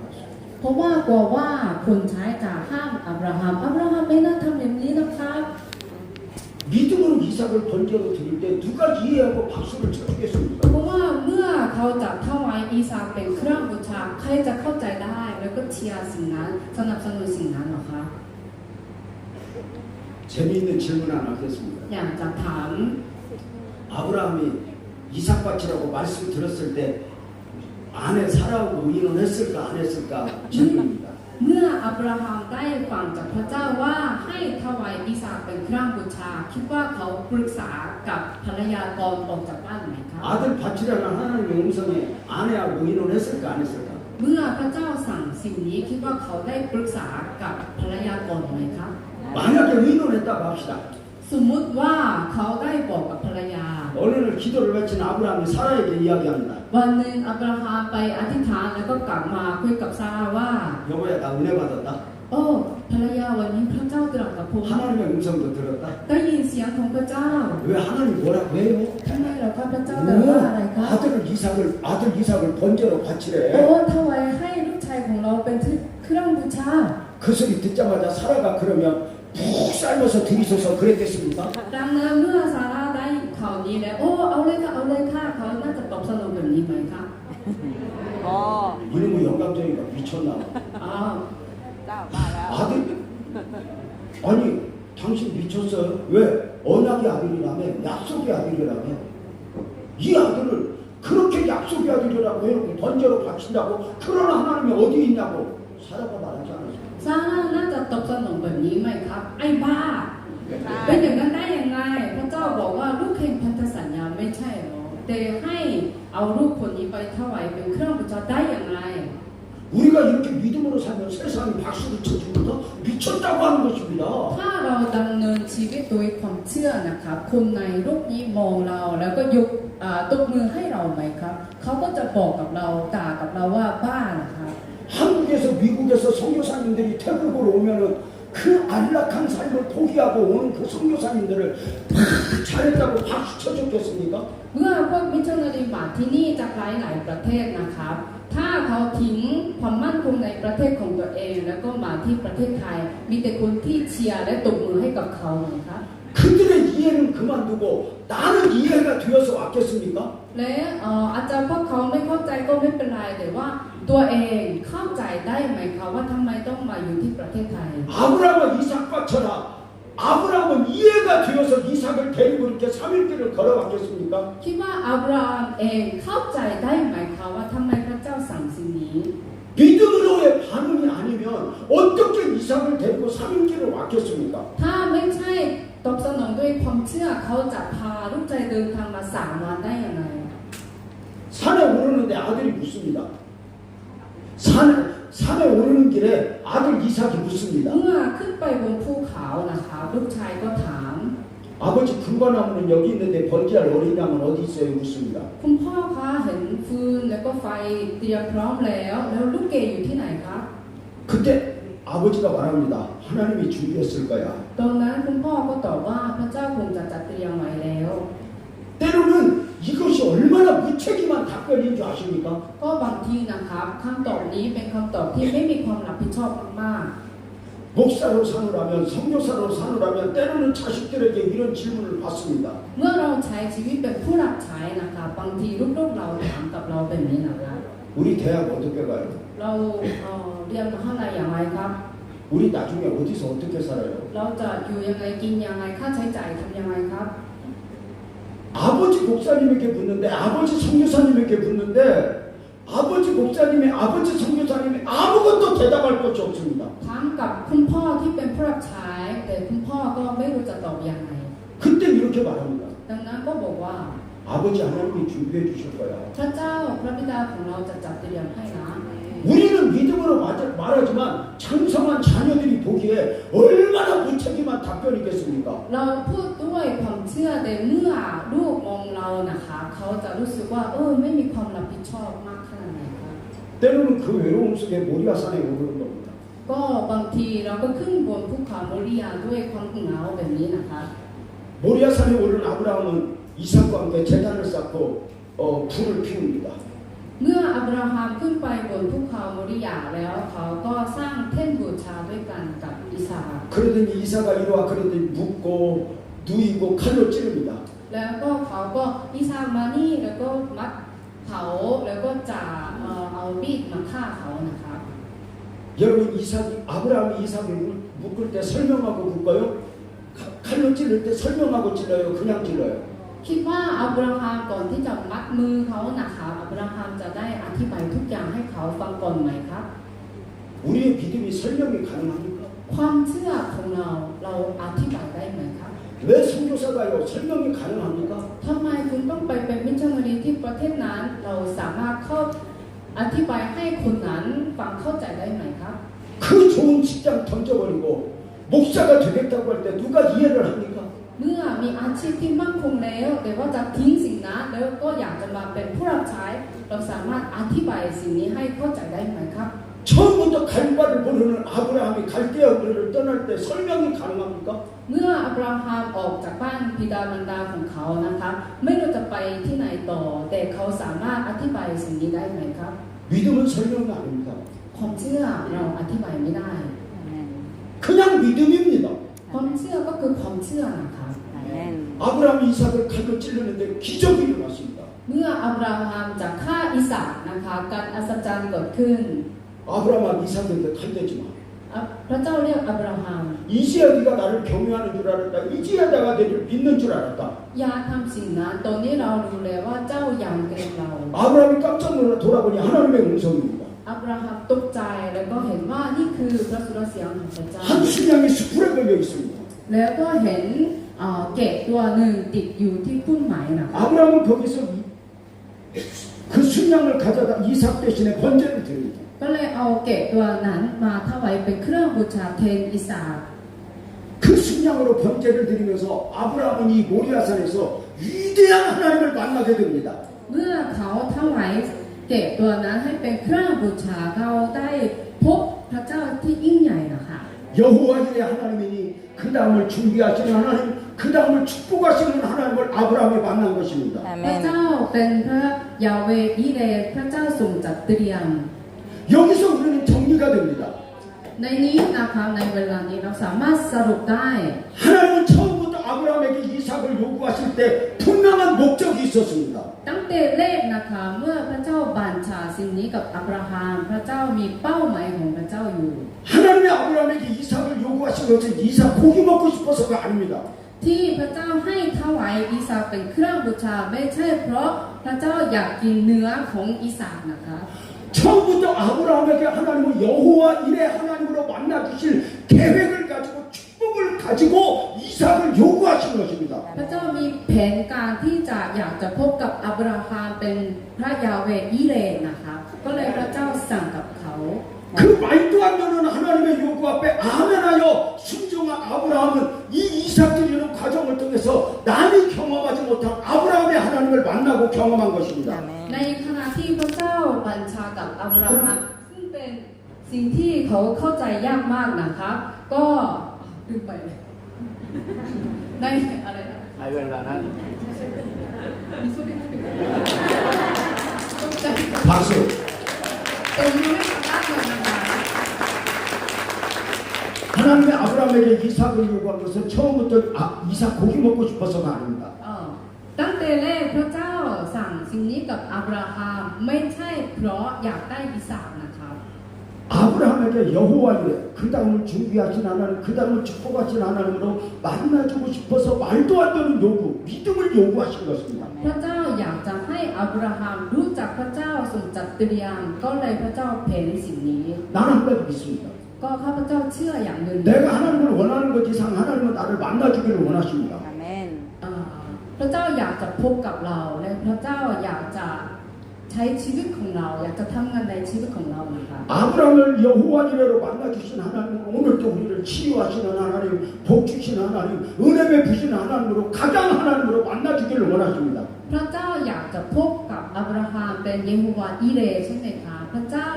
เพราะว่ากลัวว่าคนใช้จะห้ามอับราฮัมไม่น่าทำอย่างนี้นะครับ 믿음으로 이삭을 번제로 드릴 때 누가 이해하고 박수를 쳐주겠습니까? เพราะว่าเมื่อเขาจะถวายอีสาเป็นเครื่องบูชาใครจะเข้าใจได้แล้วก็เชียร์สิ่งนั้นสนับสนุนสิ่งนั้นหรอคะ 재미있는 질문 하나 하겠습니다. อยากจะถาม 아브라함이 이삭밭이라고 말씀 들었을 때 아내 사라하고 의논했을까 안 했을까 질문입니다. เมื่ออับราฮัมได้ฟังจากพระเจ้าว่าให้ถวายอีสาเป็นเครื่องบูชาคิดว่าเขาปรึกษากับภรรยาก่อนออกจากบ้านไหมครับ 아들 바치라는 하나님의 음성에 아내하고 의논했을까 안 했을까? เมื่อพระเจ้าสั่งสิ่งนี้คิดว่าเขาได้ปรึกษากับภรรยาก่อนไหมครับ 만약에 의논했다고 합시다. สมมุติว่าเขาได้บอกกับภรรยา 어느 날 기도를 마친 아브라함이 사라에게 이야기합니다. วันหนึ่งอับราฮัมไปอธิษฐานแล้วก็กลับมาคุยกับซาร่าว่า 여보야 나 은혜 받았다. โอ้ภรรยาวันนี้พระเจ้าตรัสกับผม 하나님의 음성도 들었다. ได้ยินเสียงของพระเจ้า 왜 하나님 뭐라고 해요? ทำไมเหราครับพระเจ้าตรัสว่าอะไรครับ 아들 이삭을 번제로 โอ้ 바치래. ถวายให้ลูกชายของเราเป็นเครื่องบูชา 그 소리 듣자마자 사라가 그러면 푹 삶아서 들이셔서 그랬겠습니까? ดังนั้นเมื่อซาร่าได้ข่าวนี้แล้วโอ้เอาเลยค่ะเขาน่าจะตอบสนองแบบนี้ไหมคะ 어. 이놈의 영감쟁이가 미쳤나? อ้าว 자, 말아. 아들? 아니 당신 미쳤어요? 왜? 언약의 아들이라며 약속의 아들이라며 이 아들을 그렇게 약속의 아들이라고 해놓고 번제로 바친다고 그런 하나님이 어디 있냐고 사라가 말하지 않았어요. ซาร่าน่าจะตอบสนองแบบนี้ไหมครับ ไอ้บ้า เป็นอย่างนั้นได้ยังไง พระเจ้าบอกว่าลูกแห่งพันธสัญญาไม่ใช่หรอแต่ให้เอาลูกคนนี้ไปถวายเป็นเครื่องบูชาได้อย่างไร 우리가 이렇게 믿음으로 살면 세상이 박수를 쳐주면서 미쳤다고 하는 것입니다. ถ้าเราดำเนินชีวิตโดยความเชื่อนะครับคนในโลกนี้มองเราแล้วก็ยกตบมือให้เราไหมครับเขาก็จะบอกกับเราด่ากับเราว่าบ้านะครับ 한국에서 미국에서 선교사님들이 태국으로 오면은 그 안락한 삶을 포기하고 오는 그 선교사님들을 잘했다고 박수 쳐줬겠습니까? เมื่อพวกมิชชันนารีมาที่นี่จากหลายประเทศนะครับ ถ้าเขาทิ้งความมั่นคงในประเทศของตัวเองแล้วก็มาที่ประเทศไทย มีแต่คนที่เชียร์และตบมือให้กับเขานะครับ 그들의 이해는 그만두고 나는 이해가 되어서 왔겠습니까? และอาจจะพวกเขาไม่เข้าใจก็ไม่เป็นไรแต่ว่าตัวเองเข้าใจได้ไหมครับว่าทำไมต้องมาอยู่ที่ประเทศไทย 아브라함과 이삭과처럼 아브라함은 이해가 되어서 이삭을 데리고 이렇게 3일길을 걸어왔겠습니까? คิดว่าอับราฮัมเองเข้าใจได้ไหมครับว่าทำไมพระเจ้าสั่งสิ่งนี้ 믿음으로의 반응이 아니면 어떻게 이삭을 데리고 3일길을 왔겠습니까? ถ้าไม่ใช่ตอบสนองด้วยความเชื่อเขาจะพาลูกชายเดินทางมา3 วันได้ยังไง 산에 오르는데 아들이 묻습니다. 산에 오르는 길에 아들 이삭이 묻습니다. เมื่อขึ้นไปบนภูเขานะครับลูกชายก็ถาม 아버지 불과나무는 여기 있는데 번제할 어린 양은 어디 있어요? 묻습니다. คุณพ่อคะเห็นฟืนแล้วก็ไฟเตรียมพร้อมแล้วลูกเกดอยู่ที่ไหนครับ 그때 아버지가 말합니다. 하나님이 준비했을 거야. ตอนนั้นคุณพ่อก็ตอบว่าพระเจ้าคงจะจัดเตรียมไว้แล้ว 때로는 이것이 얼마나 무책임한 답변인 줄 아십니까? ก็บางทีนะครับคำตอบนี้เป็นคำตอบที่ไม่มีความรับผิดชอบมาก 목사로 사느라면 선교사로 사느라면 때로는 자식들에게 이런 질문을 받습니다. ๆเมื่อเราใช้ชีวิตเป็นผู้รับใช้นะครับบางทีลูกๆเราถามกับเราแบบนี้นะครับ 우리 대학 어떻게 가요? เราเรียนมหาลัยอย่างไรครับ 우리 나중에 어디서 어떻게 살아요? เราจะอยู่ยังไงกินยังไงค่าใช้จ่ายทำยังไงครับ 아버지 목사님에게 묻는데 아버지 선교사님에게 묻는데 아버지 목사님이 아버지 선교사님이 아무것도 대답할 것이 없습니다. ถามกับคุณพ่อที่เป็นผู้รับใช้แต่คุณพ่อก็ไม่รู้จะตอบยังไง 그때 이렇게 말합니다. ดังนั้นก็บอกว่า 아버지 하나님이 준비해 주실 거야. พระเจ้าพระบิดาของเราจะจัดเตรียมให้นะ 우리는 믿음으로 말하지만 장성한 자녀들이 보기에 얼마나 무책임한 답변이겠습니까? เราพูดด้วยความเชื่อแต่เมื่อลูกมองเรานะคะเขาจะรู้สึกว่าไม่มีความรับผิดชอบมากขนาดไหนครับ 때로는 그 외로움 속에 모리아산에 오르는 겁니다. ก็บางทีเราก็ขึ้นบนภูเขาโมริยาด้วยความเหงาแบบนี้นะคะ 모리아산에 오른 아브라함은 이삭과 함께 제단을 쌓고 불을 피웁니다. เมื่ออับราฮัมขึ้นไปบนภูเขาโมริยาแล้วเขาก็สร้างเท่นบูชาด้วยกันกับอิสา 그러더니 이삭아 이리와 그러더니 묻고 누이고 칼로 찌릅니다. แล้วก็เขาก็อิสามานี่แล้วก็มัดเขาแล้วก็จะเอามีดมาฆ่าเขานะครับ 여러분 아브라함이 이삭을 묶을 때 설명하고 묶어요? 칼로 찌를 때 설명하고 찔러요? 그냥 찔러요? คิดว่าอับราฮัมก่อนที่จะมัดมือเขานะคะอับราฮัมจะได้อธิบายทุกอย่างให้เขาฟังก่อนไหมครับ 우리의 믿음이 설명이 가능합니까? ความเชื่อของเราอธิบายได้ไหมครับ 왜 선교사가요? 설명이 가능합니까? ทำไมคุณต้องไปเป็นมิชชันนารีที่ประเทศนั้นเราสามารถอธิบายให้คนนั้นฟังเข้าใจได้ไหมครับ 그 좋은 직장 던져버리고 목사가 되겠다고 할 때 누가 이해를 합니까? เมื่อมีอาชีพที่มั่นคงแล้วแต่ว่าจะทิ้งสิ่งนั้นแล้วก็อยากจะมาเป็นผู้รับใช้เราสามารถอธิบายสิ่งนี้ให้เข้าใจได้ไหมครับ 처음부터 갈바를 모르는 아브라함이 갈대아를 떠날 때 설명이 가능합니까? เมื่ออับราฮัมออกจากบ้านบิดามารดาของเขานะคะไม่รู้จะไปที่ไหนต่อแต่เขาสามารถอธิบายสิ่งนี้ได้ไหมครับ 믿음은 설명이 아닙니다. ความเชื่อเราอธิบายไม่ได้ 그냥 믿음입니다. ความเชื่อก็คือความเชื่อนะคะ 아브라함이 이삭을 칼로 찌르는데 기적이 일어났습니다. เมื่ออับราฮัมจะฆ่าอิสากนะคะการอัศจรรย์เกิดขึ้น 아브라함아 이삭에게 칼대지 마. พระเจ้าเรียกอับราฮัม 이제야 네가 나를 경외하는 줄 알았다. 이제야 내가 너를 믿는 줄 알았다. อย่าทำสิ่งนั้นตอนนี้เรารู้แล้วว่าเจ้ายังเกรงเรา 아브라함이 깜짝 놀라 돌아보니 하나님의 음성입니다. อับราฮัมตกใจแล้วก็เห็นว่านี่คือพระสุรเสียงของพระเจ้า 한 순양이 숯불에 걸려 있습니다. แล้วก็เห็นเกศตัวหนึ่งติดอยู่ที่พุ่มไม้นะคะ 아브라함은 거기서 그 순양을 가져다 이삭 대신에 번제를 드립니다. ก็เลยเอาเกะตัวนั้นมาถวายเป็นเครื่องบูชาแทนอิสาก 그 순양으로 번제를 드리면서 아브라함은 이 모리아산에서 위대한 하나님을 만나게 됩니다. เมื่อเขาถวายเกะตัวนั้นให้เป็นเครื่องบูชาเขาได้พบพระเจ้าที่ยิ่งใหญ่นะคะ 여호와 이레 하나님이니 그 다음을 준비하시는 하나님, 그 다음을 축복하시는 하나님을 아브라함이 만난 것입니다. พระเจ้าเป็นพระยาเวอีเรพระเจ้าทรงจัดเตรียม 여기서 우리는 정리가 됩니다. ในนี้นะคะในเวลานี้เราสามารถสรุปได้ 하나님은 처음부터 아브라함에게 이삭을 요구하실 때 분명한 목적이 있었습니다. ตั้งแต่แรกนะคะเมื่อพระเจ้าบัญชาสิ่งนี้กับอับราฮัมพระเจ้ามีเป้าหมายของพระเจ้าอยู่ 하나님이 아브라함에게 이삭을 요구하신 것은 이삭 고기 먹고 싶어서가 아닙니다. ที่พระเจ้าให้ถวายอิสากเป็นเครื่องบูชาไม่ใช่เพราะพระเจ้าอยากกินเนื้อของอิสากนะคะ 처음부터 아브라함에게 하나님은 여호와 이레 하나님으로 만나주실 계획을 가지고 축복을 가지고 이삭을 요구하신 것입니다. พระเจ้ามีแผนการที่จะอยากจะพบกับอับราฮัมเป็นพระยาเวอีเรนะคะก็เลยพระเจ้าสั่งกับเขา 그 말도 안 되는 하나님의 요구 앞에 아멘하여 순종한 아브라함은 이 이삭 드리는 과정을 통해서 남이 경험하지 못한 아브라함의 하나님을 만나고 경험한 것입니다. ในขณะที่พระเจ้าบัญชากับอับราฮัมซึ่งเป็นสิ่งที่เขาเข้าใจยากมากนะคะก็ลืมไปในอะไรนะ ในเวลานั้น 박수. เป็นไม่สามารถเลยนะคะ 하나님의 아브라함에게 이삭을 요구한 것은 처음부터 이삭 고기 먹고 싶어서가 아닙니다. ตั้งแต่แรกพระเจ้าสั่งสิ่งนี้กับอับราฮัมไม่ใช่เพราะอยากได้อิสากนะครับ 아브라함에게 여호와 이레 그 다음을 준비하신 하나님, 그 다음을 축복하신 하나님으로 만나주고 싶어서 말도 안 되는 요구, 믿음을 요구하신 것입니다. พระเจ้าอยากจะให้อับราฮัมรู้จักพระเจ้าทรงจัดเตรียมก็เลยพระเจ้าเผยสิ่งนี้ 나는 한 가지 믿습니다. ก็ข้าพเจ้าเชื่ออย่างหนึ่ง 내가 하나님을 원하는 것 이상 하나님은 나를 만나주기를 원하십니다. 아멘. พระเจ้าอยากจะพบกับเราและพระเจ้าอยากจะใช้ชีวิตของเราอยากจะทำงานในชีวิตของเรานะคะ 아브라함을 여호와 이레로 만나주신 하나님은 오늘도 우리를 치유하시는 하나님, 복 주시는 하나님, 은혜 베푸시는 하나님으로 가장 하나님으로 만나주기를 원하십니다. พระเจ้าอยากจะพบกับอับราฮัมเป็นเยโฮวาอีเรใช่ไหมคะพระเจ้า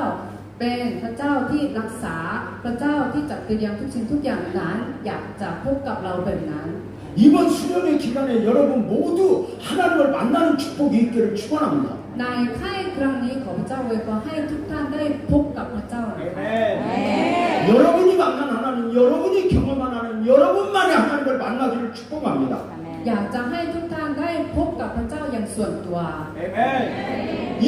เป็นพระเจ้าที่รักษาพระเจ้าที่จัดเตรียมทุกสิ่งทุกอย่างนั้นอยากจะพบกับเราแบบนั้น 이번 수련의 기간에 여러분 모두 하나님을 만나는 축복이 있기를 축원합니다. ในค่ายครั้งนี้ของพระเจ้าอวยพรให้ทุกท่านได้พบกับพระเจ้านะคะ 여러분이 만난 하나님, 여러분이 경험한 하나님, 여러분만의 하나님을 만나기를 축복합니다. อยากจะให้ทุกท่านได้พบกับพระเจ้าอย่างส่วนตัว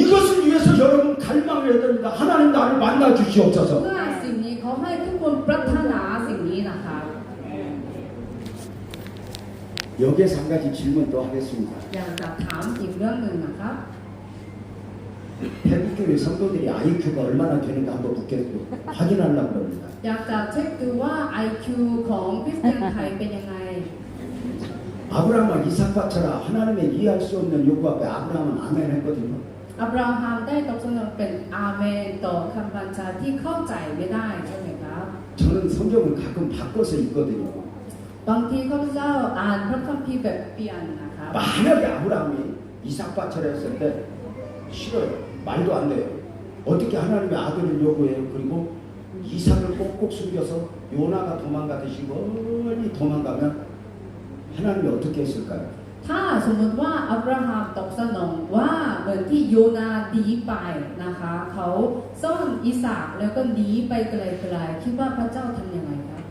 이것을 위해서 여러분 갈망해야 됩니다. 하나님 나를 만나 주시옵소서. เพื่อสิ่งนี้เขาให้ทุกคนปรารถนาสิ่งนี้นะคะ 여기에서 한 가지 질문 또 하겠습니다. อยากจะถามอีกเรื่องหนึ่งนะคะ 태국교회 성도들이 IQ가 얼마나 되는가 한번 확인하려고 합니다. อยากจะเช็คดูว่า IQ ของคริสเตียนไทยเป็นยังไง 아브라함과 이삭과처럼 하나님의 이해할 수 없는 요구 앞에 아브라함은 아멘 했거든요. อับราฮัมได้ตอบสนองเป็นอาเมนต่อคำบัญชาที่เข้าใจไม่ได้ใช่ไหมครับ 저는 성경을 가끔 바꿔서 읽거든요. บางทีข้าพเจ้าอ่านพระคัมภีร์แบบเปลี่ยนนะครับ 만약에 아브라함이 이삭과처럼 했을 때 싫어요. 말도 안 돼요. 어떻게 하나님의 아들을 요구해요? 그리고 이삭을 꼭꼭 숨겨서 요나가 도망가듯이 멀리 도망가면 하나님이 어떻게 했을까요? ถ้าสมมติว่าอับราฮัมตอบสนองว่าเหมือนที่โยนาหนีไปนะคะเขาซ่อนอิสากแล้วก็หนีไปไกลๆคิดว่าพระเจ้าทำยังไงครับ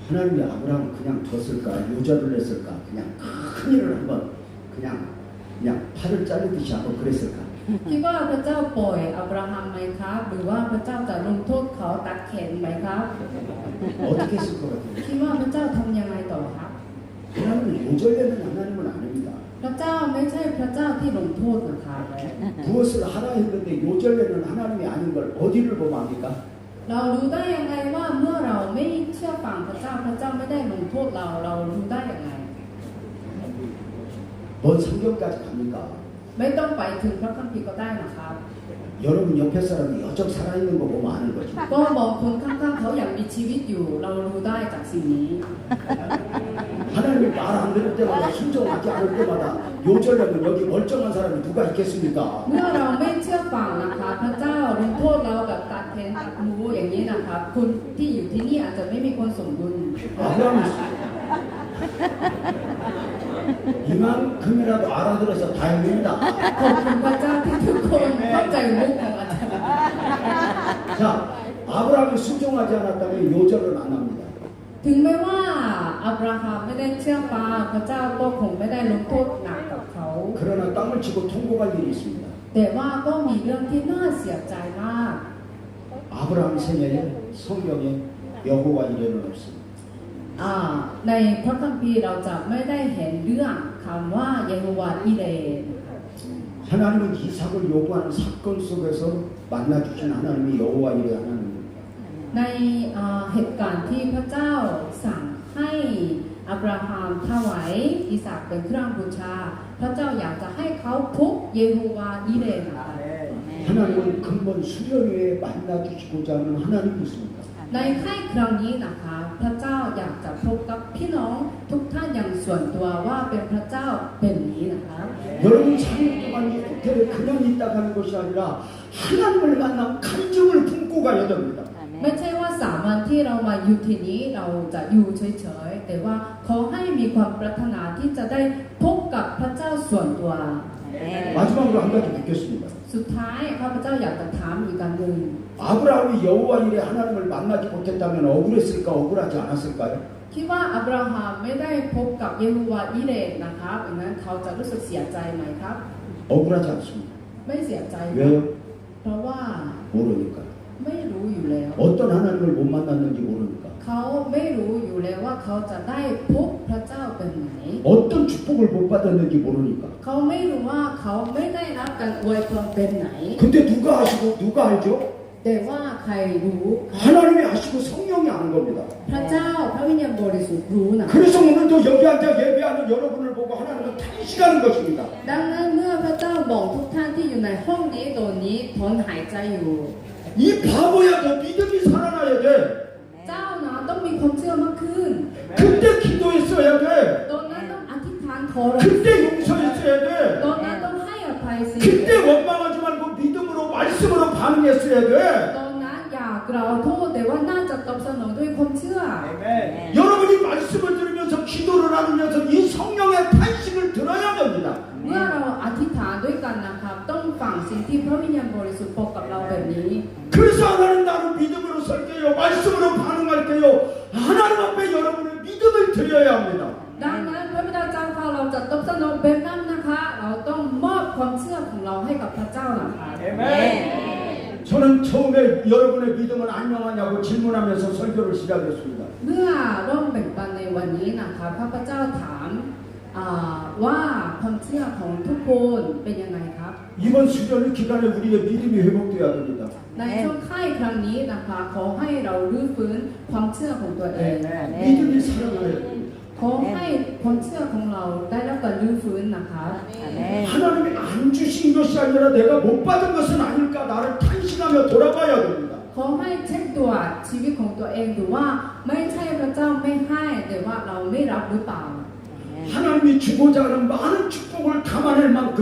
하나님이 아브라함을 그냥 뒀을까? 요절을 했을까? 그냥 큰 일을 한번 그냥 팔을 자르듯이 한번 그랬을까? คิดว่าพระเจ้าปล่อยอับราฮัมไหมครับหรือว่าพระเจ้าจะลงโทษเขาตัดแขนไหมครับ 어떻게 했을 것 같아요? คิดว่าพระเจ้าทำยังไงต่อครับ 하나님은 요절되는 하나님은 아닙니다. พระเจ้าไม่ใช่พระเจ้าที่ลงโทษนะครับ 무엇을 하라 했는데 요절되는 하나님이 아닌 걸 어디를 보면 압니까? เรารู้ได้ยังไงว่าเมื่อเราไม่เชื่อฟังพระเจ้าพระเจ้าไม่ได้ลงโทษเรารู้ได้ยังไง 뭔 성경까지 갑니까? ไม่ต้องไปถึงพระคัมภีร์ก็ได้นะครับ 여러분 옆에 사람이 여적 살아있는 거 보면 아는 거지. ก็มองคนข้างๆเขาอย่างมีชีวิตอยู่ เรารู้ได้จากสิ่งนี้ 하나님이 말 안 들을 때마다 순종하지 않을 때마다 요절하면 여기 멀쩡한 사람이 누가 있겠습니까? เมื่อเราไม่เชื่อฟังนะคะพระเจ้าลงโทษเราแบบตัดแขนตัดมืออย่างนี้นะคะคุณที่อยู่ที่นี่อาจจะไม่มีคนสมดุล 아브라함이 이만큼이라도 알아들어서 다행입니다. ขอบคุณพระเจ้าที่ทุกคนเข้าใจมุกของอาจารย์ 자, 아브라함이 순종하지 않았다면 요절은 안 합니다. ถึงแม้ว่าอับราฮัมไม่ได้เชื่อฟังพระเจ้าก็คงไม่ได้ลงโทษหนักกับเขา 그러나 땅을 치고 통곡할 일이 있습니다. แต่ว่าก็มีเรื่องที่น่าเสียใจมาก 아브라함 생애에 성경에 여호와 이래는 없습니다. ในพระคัมภีร์เราจะไม่ได้เห็นเรื่องคำว่าเยโฮวาห์อิเรน 하나님은 이삭을 요구하는 사건 속에서 만나주신 하나님이 여호와 이래 하나님입니다. ในเหตุการณ์ที่พระเจ้าสั่งให้อับราฮัมถวายอิสากเป็นเครื่องบูชา พระเจ้าอยากจะให้เขาพบเยโฮวาห์อิเรนนะคะ 하나님은 근본 수련회에 만나주시고자 하는 하나님이 있습니다. ในค่ายครั้งนี้นะคะพระเจ้าอยากจะพบกับพี่น้องทุกท่านอย่างส่วนตัวว่าเป็นพระเจ้าเป็นนี้นะคะ 여러분 3년 동안 이 호텔에 그냥 있다 가는 것이 아니라 하나님을 만난 감정을 품고 가야 됩니다. ไม่ใช่ว่า3 วันที่เรามาอยู่ที่นี้เราจะอยู่เฉยๆแต่ว่าขอให้มีความปรารถนาที่จะได้พบกับพระเจ้าส่วนตัว 마지막으로 한 가지 묻겠습니다. สุดท้ายข้าพเจ้าอยากจะถามอีกการหนึ่ง 아브라함이 여호와 이래 하나님을 만나지 못했다면 억울했을까 억울하지 않았을까요? คิดว่าอับราฮัมไม่ได้พบกับเยโฮวาห์อิเรนนะคะดังนั้นเขาจะรู้สึกเสียใจไหมครับ 억울하지 않습니다. ไม่เสียใจครับ 왜요? เพราะว่า 모르니까. ไม่รู้อยู่แล้ว 어떤 하나님을 못 만났는지 모르니까. เขาไม่รู้อยู่แล้วว่าเขาจะได้พบพระเจ้าเป็นไหน 어떤 축복을 못 받았는지 모르니까. เขาไม่รู้ว่าเขาไม่ได้รับการอวยพรเป็นไหน 근데 누가 아시고 누가 알죠? แต่ว่าใครรู้ 하나님이 아시고 성령이 아는 겁니다. พระเจ้าพระวิญญาณบริสุทธิ์รู้นะ 그래서 오늘도 여기 앉아 예배하는 여러분을 보고 하나님은 탄식하는 것입니다. ดังนั้นเมื่อพระเจ้าบอกทุกท่านที่อยู่ในห้องนี้ตอนนี้ทนหายใจอยู่ 이 바보야 너 믿음이 살아나야 돼. เจ้านะต้องมีความเชื่อมากขึ้น 그때 기도했어야 돼. ตอนนั้นต้องอธิษฐานขอเรา 그때 용서했어야 ตอน 돼. นั้นต้องให้อภัยสิ 그때 원망하지 말고 믿음으로 말씀으로 반응했어야 돼. ตอนนั้นอย่ากล่าวโทษแต่ว่าน่าจะตอบสนองด้วยความเชื่อ 여러분이 말씀을 들으면서 기도를 하면서 이 성령의 탄식을 들어야 됩니다. เมื่อเราอธิษฐานด้วยกันนะครับต้องฟังสิ่งที่พระวิญญาณบริสุทธิ์บอกกับเราแบบนี้ 그래서 하나님 나는 믿음으로 설게요. 말씀으로 반응할게요. 하나님 앞에 여러분의 믿음을 드려야 합니다. ดังนั้นพระบิดาเจ้าค่ะเราจะตอบสนองแบบนั้นนะคะ เราต้องมอบความเชื่อของเราให้กับพระเจ้านะคะ 저는 처음에 여러분의 믿음은 안녕하냐고 질문하면서 설교를 시작했습니다. เมื่อเริ่มแบ่งปันในวันนี้นะคะพระพุทธเจ้าถามว่าความเชื่อของทุกคนเป็นยังไงครับ 이번 수련 기간에 우리의 믿음이 회복돼야 됩니다. ในช่วงค่ายครั้งนี้นะคะขอให้เรารื้อฟื้นความเชื่อของตัวเอง 믿음이 살아나야 됩니다. ขอให้ความเชื่อของเราได้รับการรื้อฟื้นนะคะ 하나님이 안 주신 것이 아니라 내가 못 받은 것은 아닐까 나를 탄식하며 돌아봐야 됩니다. ขอให้เช็คตัวชีวิตของตัวเองดูว่าไม่ใช่พระเจ้าไม่ให้แต่ว่าเราไม่รับหรือเปล่า 하나님이 주고자 하는 많은 축복을 감안할 만큼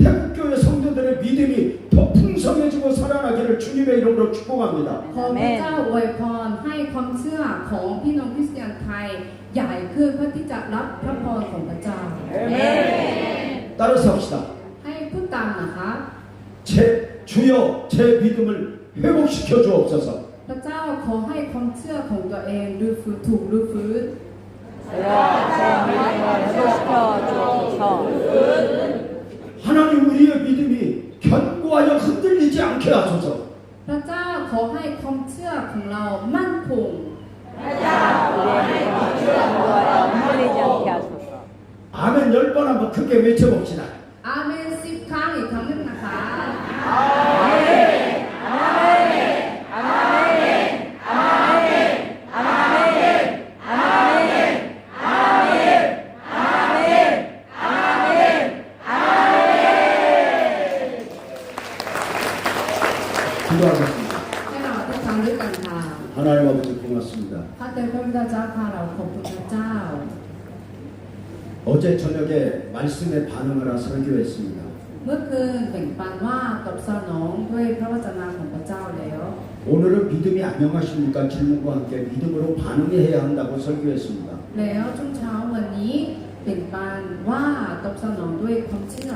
태국교회 성도들의 믿음이 더 풍성해지고 살아나기를 주님의 이름으로 축복합니다. ขอพระเจ้าอวยพรให้ความเชื่อของพี่น้องคริสเตียนไทยใหญ่ขึ้นเพื่อที่จะรับพระพรของพระเจ้า 따라서 합시다. ให้พูดตามนะคะ 주여 제 믿음을 회복시켜 주옵소서. พระเจ้าขอให้ความเชื่อของตัวเองรื้อฟื้นถูกรื้อฟื้น 하나님 우리의 믿음이 견고하여 흔들리지 않게 하소서. พระเจ้าขอให้ความเชื่อของเรามั่นคง 아멘 10번 한번 크게 외쳐봅시다. อาเมน10 ครั้งอีกครั้งหนึงนะคะ 자, 왔습니다. พระเต็มพระบิดาเจ้าพาเราขอบคุณพระเจ้า 어제 저녁에 말씀에 반응하라 설교했습니다. เมื่อคืนแบ่งปันว่าตอบสนองด้วยพระวจนะของพระเจ้าแล้ว 오늘은 믿음이 안녕하십니까? 질문과 함께 믿음으로 반응해야 한다고 설교했습니다. แล้วช่วงเช้าวันนี้แบ่งปันว่าตอบสนองด้วยความเชื่อ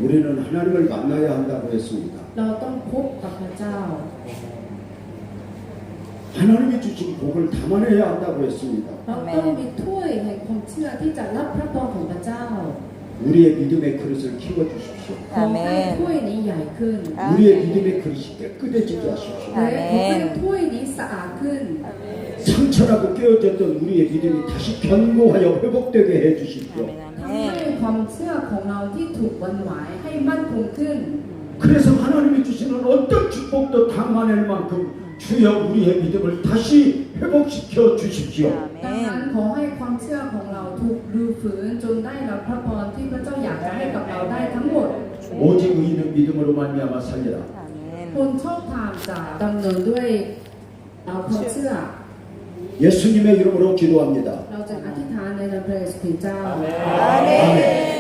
우리는 하나님을 만나야 한다고 했습니다. เราต้องพบกับพระเจ้า 하나님이 주신 복을 담아내야 한다고 했습니다. เราต้องมีถ้วยแห่งความเชื่อที่จะรับพระพรของพระเจ้า 우리의 믿음의 그릇을 키워주십시오. ขอให้ถ้วยนี้ใหญ่ขึ้น 우리의 믿음의 그릇이 깨끗해지게 하십시오. และขอให้ถ้วยนี้สะอาดขึ้น 상처나고 깨어졌던 우리의 믿음이 다시 견고하여 회복되게 해주십시오. ทำให้ความเชื่อของเราที่ถูกวันไหวให้มั่นคงขึ้น 그래서 하나님이 주시는 어떤 축복도 담아낼 만큼 주여 우리의 믿음을 다시 회복시켜 주십시오. ดังนั้นขอให้ความเชื่อของเราถูกรื้อฟื้นจนได้รับพระพรที่พระเจ้าอยากจะให้กับเราได้ทั้งหมด 오직 의인은 믿음으로 말미암아 살리라. คนชอบธรรมจะดำเนินด้วยเอาความเชื่อ 예수님의 이름으로 기도합니다. เราจะอธิษฐานในนามพระเยซูคริสต์เจ้า 아멘.